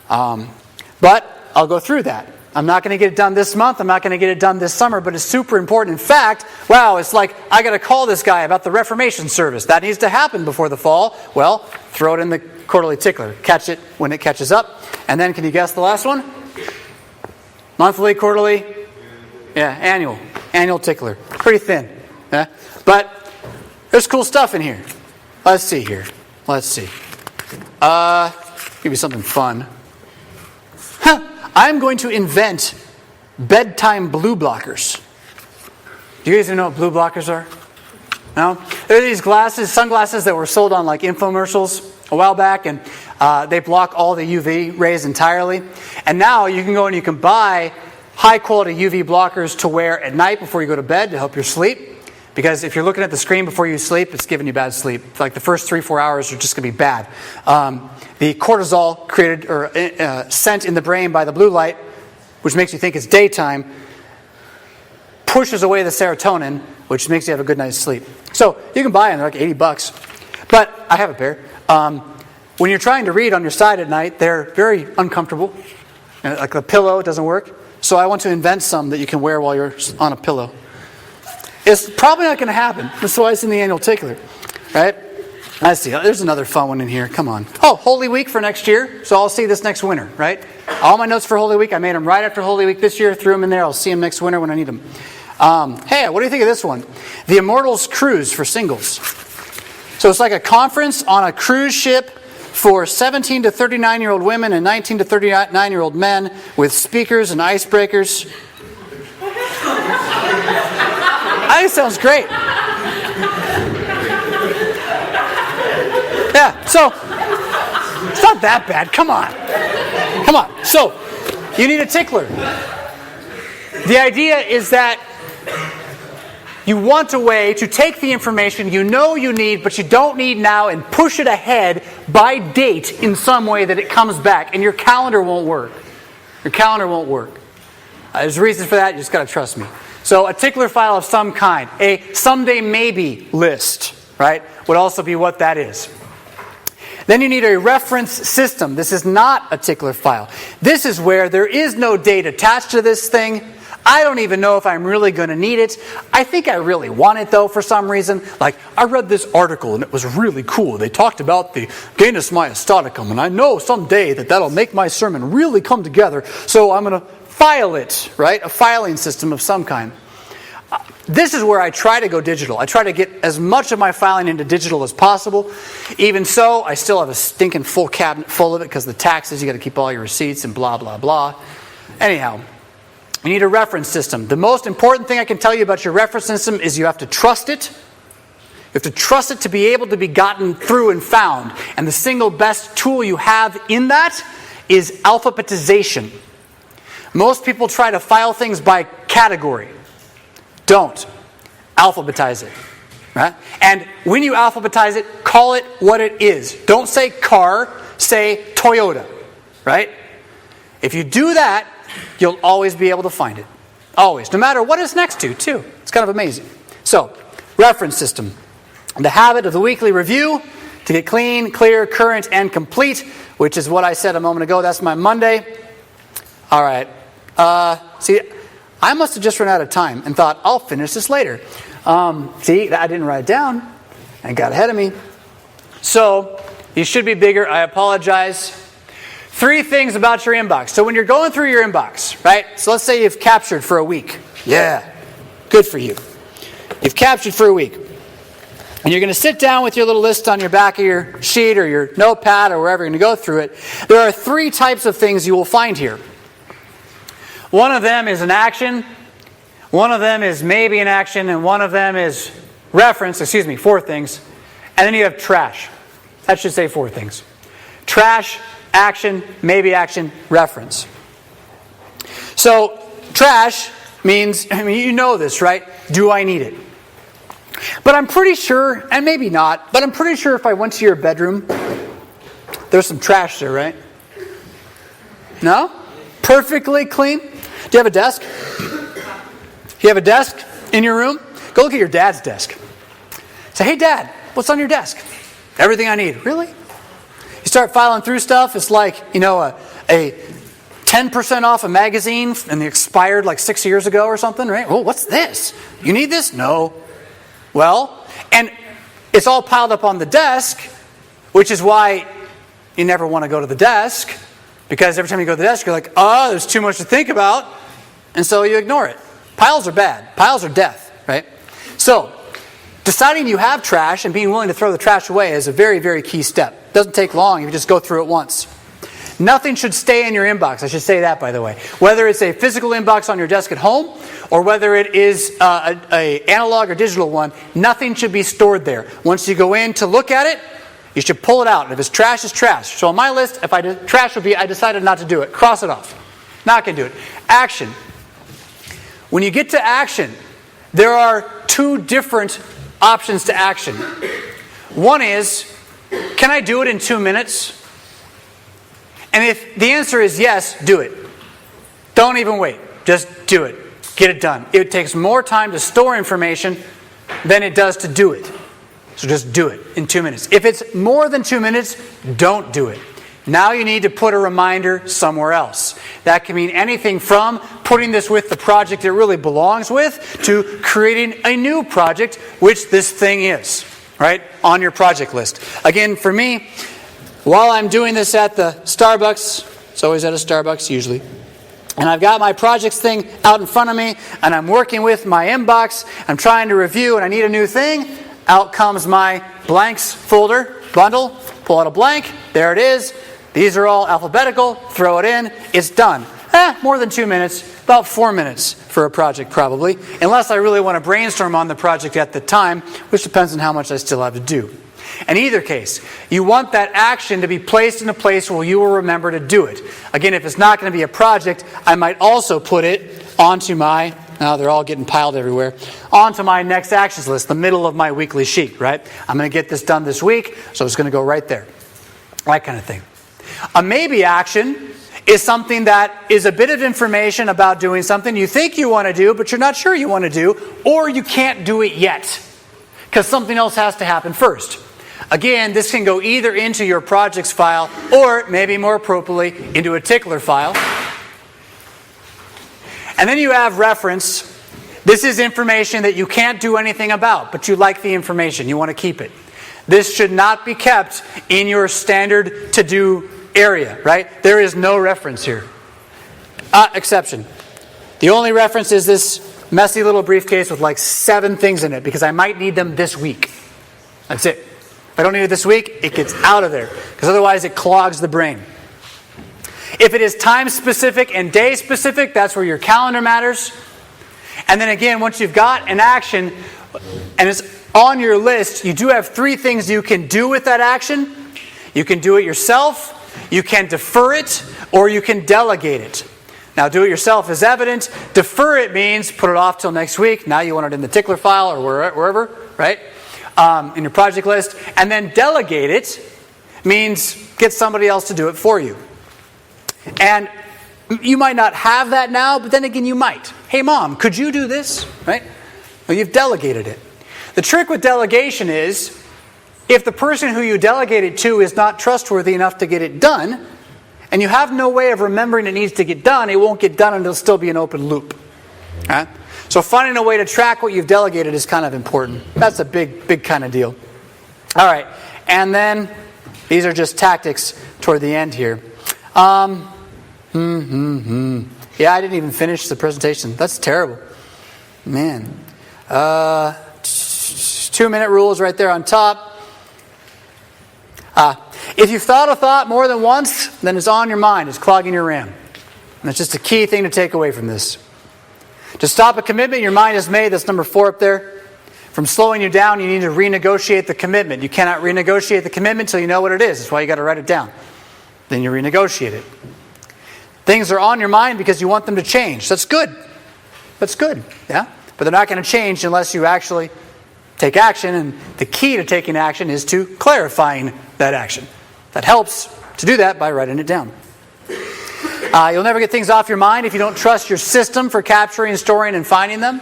Speaker 2: But I'll go through that. I'm not going to get it done this month. I'm not going to get it done this summer, but it's super important. In fact, wow, it's like I got to call this guy about the Reformation service. That needs to happen before the fall. Well, throw it in the quarterly tickler. Catch it when it catches up. And then, can you guess the last one? Monthly, quarterly? Yeah, annual. Annual tickler. Pretty thin. Yeah? But there's cool stuff in here. Let's see here. Let's see. Give you something fun. I'm going to invent bedtime blue blockers. Do you guys know what blue blockers are? No? They're these sunglasses that were sold on like infomercials a while back, and they block all the UV rays entirely. And now you can go and you can buy high quality UV blockers to wear at night before you go to bed to help your sleep. Because if you're looking at the screen before you sleep, it's giving you bad sleep. Like the first 3-4 hours are just going to be bad. The cortisol created or sent in the brain by the blue light, which makes you think it's daytime, pushes away the serotonin, which makes you have a good night's sleep. So you can buy them; they're like $80. But I have a pair. When you're trying to read on your side at night, they're very uncomfortable. Like the pillow doesn't work. So I want to invent some that you can wear while you're on a pillow. It's probably not going to happen. That's why it's in the annual tickler, right? I see. There's another fun one in here. Come on. Oh, Holy Week for next year. So I'll see this next winter, right? All my notes for Holy Week, I made them right after Holy Week this year. Threw them in there. I'll see them next winter when I need them. Hey, what do you think of this one? The Immortals Cruise for singles. So it's like a conference on a cruise ship for 17 to 39-year-old women and 19 to 39-year-old men with speakers and icebreakers. I think it sounds great. Yeah, so it's not that bad. Come on. So you need a tickler. The idea is that you want a way to take the information you know you need, but you don't need now, and push it ahead by date in some way that it comes back, and your calendar won't work. There's reasons for that. You just got to trust me. So a tickler file of some kind, a someday maybe list, right, would also be what that is. Then you need a reference system. This is not a tickler file. This is where there is no date attached to this thing. I don't even know if I'm really going to need it. I think I really want it, though, for some reason. Like, I read this article, and it was really cool. They talked about the genus myostaticum, and I know someday that that'll make my sermon really come together, so I'm going to file it, right? A filing system of some kind. This is where I try to go digital. I try to get as much of my filing into digital as possible. Even so, I still have a stinking full cabinet full of it because the taxes, you got to keep all your receipts and blah, blah, blah. Anyhow, you need a reference system. The most important thing I can tell you about your reference system is you have to trust it. You have to trust it to be able to be gotten through and found. And the single best tool you have in that is alphabetization. Most people try to file things by category. Don't. Alphabetize it. Right? And when you alphabetize it, call it what it is. Don't say car, say Toyota. Right? If you do that, you'll always be able to find it. Always. No matter what it's next to, too. It's kind of amazing. So, reference system. The habit of the weekly review to get clean, clear, current, and complete, which is what I said a moment ago. That's my Monday. All right. See, I must have just run out of time and thought, I'll finish this later. See, I didn't write it down and got ahead of me. So, you should be bigger. I apologize. 3 things about your inbox. So when you're going through your inbox, right? So let's say you've captured for a week. Yeah, good for you. You've captured for a week. And you're going to sit down with your little list on your back of your sheet or your notepad or wherever you're going to go through it. There are 3 types of things you will find here. One of them is an action. One of them is maybe an action. And one of them is reference. 4 things. And then you have trash. That should say 4 things. Trash, action, maybe action, reference. So, trash means, you know this, right? Do I need it? But I'm pretty sure, and maybe not, but I'm pretty sure if I went to your bedroom, there's some trash there, right? No? Perfectly clean? Do you have a desk? You have a desk in your room? Go look at your dad's desk. Say, hey Dad, what's on your desk? Everything I need. Really? You start filing through stuff, it's like, a 10% off a magazine and they expired like 6 years ago or something, right? Oh, what's this? You need this? No. Well, and it's all piled up on the desk, which is why you never want to go to the desk, because every time you go to the desk, you're like, there's too much to think about, and so you ignore it. Piles are bad. Piles are death, right? So, deciding you have trash and being willing to throw the trash away is a very, very key step. It doesn't take long if you just go through it once. Nothing should stay in your inbox. I should say that, by the way. Whether it's a physical inbox on your desk at home or whether it is a analog or digital one, nothing should be stored there. Once you go in to look at it, you should pull it out. And if it's trash, it's trash. So on my list, if trash would be, I decided not to do it. Cross it off. Not going to do it. Action. When you get to action, there are 2 different options to action. One is, can I do it in 2 minutes? And if the answer is yes, do it. Don't even wait. Just do it. Get it done. It takes more time to store information than it does to do it. So just do it in 2 minutes. If it's more than 2 minutes, don't do it. Now you need to put a reminder somewhere else. That can mean anything from putting this with the project it really belongs with to creating a new project, which this thing is, right? On your project list. Again, for me, while I'm doing this at the Starbucks, it's always at a Starbucks usually, and I've got my projects thing out in front of me, and I'm working with my inbox, I'm trying to review, and I need a new thing, out comes my blanks folder, bundle, pull out a blank, there it is. These are all alphabetical, throw it in, it's done. More than 2 minutes, about 4 minutes for a project probably, unless I really want to brainstorm on the project at the time, which depends on how much I still have to do. In either case, you want that action to be placed in a place where you will remember to do it. Again, if it's not going to be a project, I might also put it onto my, now they're all getting piled everywhere, onto my next actions list, the middle of my weekly sheet, right? I'm going to get this done this week, so it's going to go right there. That kind of thing. A maybe action is something that is a bit of information about doing something you think you want to do, but you're not sure you want to do, or you can't do it yet, because something else has to happen first. Again, this can go either into your projects file or maybe more appropriately into a tickler file. And then you have reference. This is information that you can't do anything about, but you like the information. You want to keep it. This should not be kept in your standard to-do area, right? There is no reference here. Exception. The only reference is this messy little briefcase with like 7 things in it because I might need them this week. That's it. If I don't need it this week, it gets out of there because otherwise it clogs the brain. If it is time specific and day specific, that's where your calendar matters. And then again, once you've got an action and it's on your list, you do have 3 things you can do with that action. You can do it yourself, you can defer it, or you can delegate it. Now, do it yourself is evident. Defer it means put it off till next week. Now you want it in the tickler file or wherever, right? In your project list. And then delegate it means get somebody else to do it for you. And you might not have that now, but then again you might. Hey mom, could you do this? Right? Well, you've delegated it. The trick with delegation is if the person who you delegate it to is not trustworthy enough to get it done, and you have no way of remembering it needs to get done, it won't get done and it'll still be an open loop. Right? So finding a way to track what you've delegated is kind of important. That's a big kind of deal. All right. And then these are just tactics toward the end here. Yeah, I didn't even finish the presentation. That's terrible. Man. 2-minute rules right there on top. If you've thought a thought more than once, then it's on your mind. It's clogging your RAM. And that's just a key thing to take away from this. To stop a commitment your mind has made, that's number 4 up there. From slowing you down, you need to renegotiate the commitment. You cannot renegotiate the commitment until you know what it is. That's why you got to write it down. Then you renegotiate it. Things are on your mind because you want them to change. That's good. That's good. Yeah? But they're not going to change unless you actually take action. And the key to taking action is to clarifying that action. That helps to do that by writing it down. You'll never get things off your mind if you don't trust your system for capturing, storing, and finding them.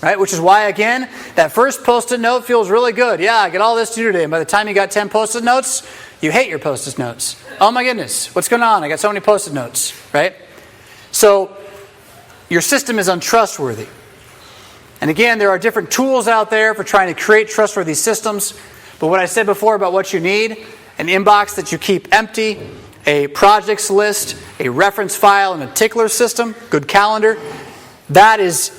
Speaker 2: Right? Which is why, again, that first Post-it note feels really good. Yeah, I get all this to do today. And by the time you got 10 Post-it notes, you hate your Post-it notes. Oh my goodness, what's going on? I got so many Post-it notes. Right? So, your system is untrustworthy. And again, there are different tools out there for trying to create trustworthy systems. But what I said before about what you need, an inbox that you keep empty, a projects list, a reference file, and a tickler system, good calendar, that is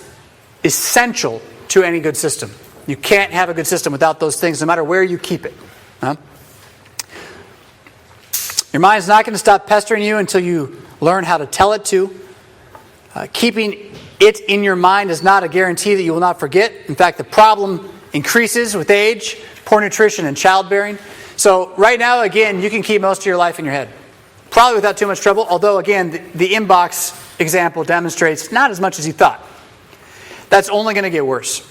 Speaker 2: essential to any good system. You can't have a good system without those things, no matter where you keep it. Your mind's not going to stop pestering you until you learn how to tell it to. Keeping it in your mind is not a guarantee that you will not forget. In fact, the problem increases with age, poor nutrition, and childbearing. So right now, again, you can keep most of your life in your head. Probably without too much trouble, although, again, the inbox example demonstrates not as much as you thought. That's only going to get worse.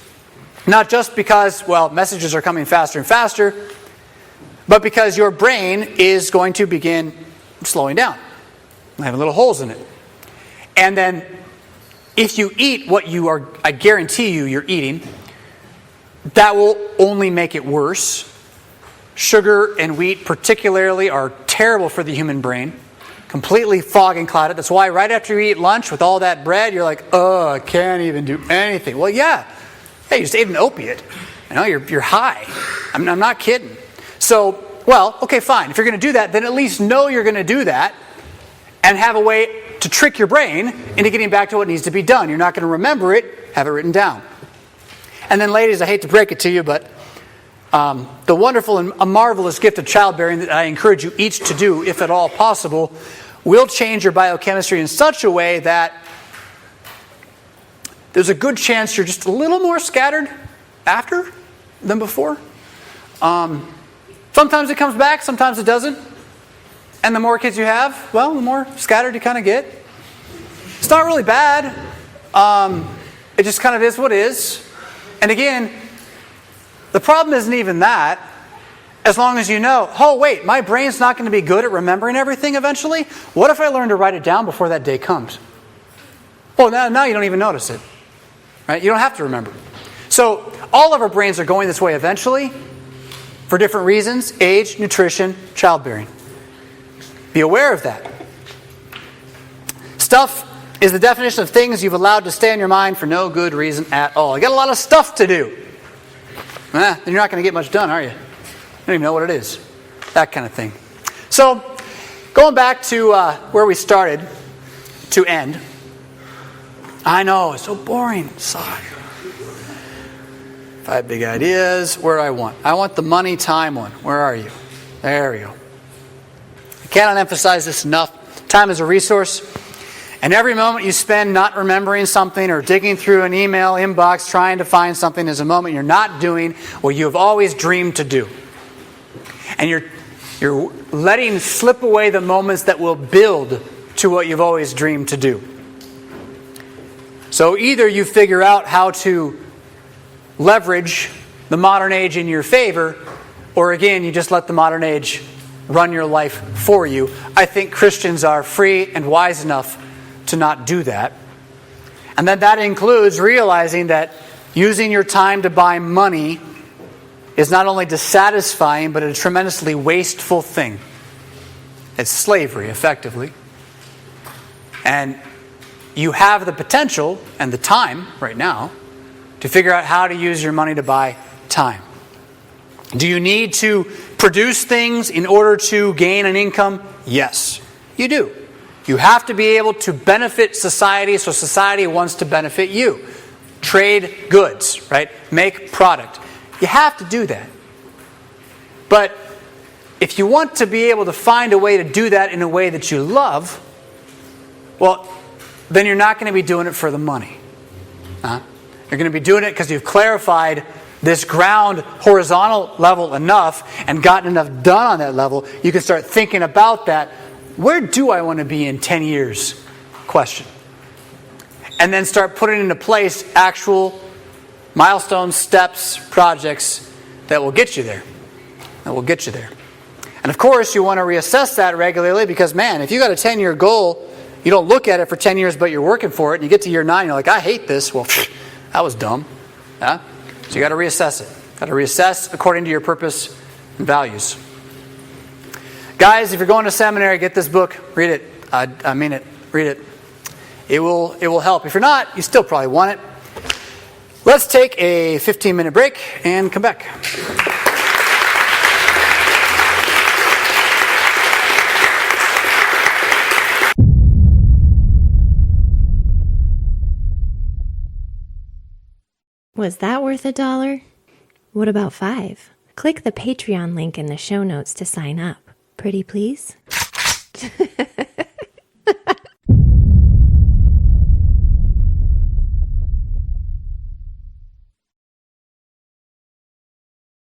Speaker 2: Not just because, messages are coming faster and faster, but because your brain is going to begin slowing down, having little holes in it. And then, if you eat what I guarantee you're eating, that will only make it worse. Sugar and wheat particularly are terrible for the human brain. Completely fog and clouded. That's why right after you eat lunch with all that bread, you're like, I can't even do anything. Well, yeah. Hey, you just ate an opiate. You're high. I'm not kidding. So, okay, fine. If you're going to do that, then at least know you're going to do that and have a way to trick your brain into getting back to what needs to be done. You're not going to remember it. Have it written down. And then, ladies, I hate to break it to you, but the wonderful and a marvelous gift of childbearing that I encourage you each to do, if at all possible, will change your biochemistry in such a way that there's a good chance you're just a little more scattered after than before. Sometimes it comes back, sometimes it doesn't. And the more kids you have, the more scattered you kind of get. It's not really bad. It just kind of is what is. And again, the problem isn't even that. As long as you know, my brain's not going to be good at remembering everything eventually. What if I learn to write it down before that day comes? Well, now you don't even notice it. Right? You don't have to remember. So all of our brains are going this way eventually for different reasons: age, nutrition, childbearing. Be aware of that. Stuff is the definition of things you've allowed to stay in your mind for no good reason at all. You got a lot of stuff to do. Then you're not going to get much done, are you? You don't even know what it is. That kind of thing. So, going back to where we started to end. I know, it's so boring. Sigh. 5 big ideas. Where do I want? I want the money time one. Where are you? There we go. I cannot emphasize this enough. Time is a resource. And every moment you spend not remembering something or digging through an email inbox trying to find something is a moment you're not doing what you have always dreamed to do. And you're letting slip away the moments that will build to what you've always dreamed to do. So either you figure out how to leverage the modern age in your favor, or again, you just let the modern age run your life for you. I think Christians are free and wise enough to not do that. And then that includes realizing that using your time to buy money is not only dissatisfying, but a tremendously wasteful thing. It's slavery, effectively. And you have the potential and the time right now to figure out how to use your money to buy time. Do you need to produce things in order to gain an income? Yes, you do. You have to be able to benefit society, so society wants to benefit you. Trade goods, right? Make product. You have to do that. But if you want to be able to find a way to do that in a way that you love, well, then you're not going to be doing it for the money. You're going to be doing it because you've clarified this ground horizontal level enough and gotten enough done on that level. You can start thinking about that. Where do I want to be in 10 years? Question. And then start putting into place actual milestones, steps, projects that will get you there. That will get you there. And of course, you want to reassess that regularly because, man, if you got a 10-year goal, you don't look at it for 10 years, but you're working for it, and you get to year 9, you're like, I hate this. Well, that was dumb. Yeah? So you got to reassess it. Got to reassess according to your purpose and values. Guys, if you're going to seminary, get this book. Read it. I mean it. Read it. It will help. If you're not, you still probably want it. Let's take a 15-minute break and come back.
Speaker 3: Was that worth $1? What about $5? Click the Patreon link in the show notes to sign up. Pretty please?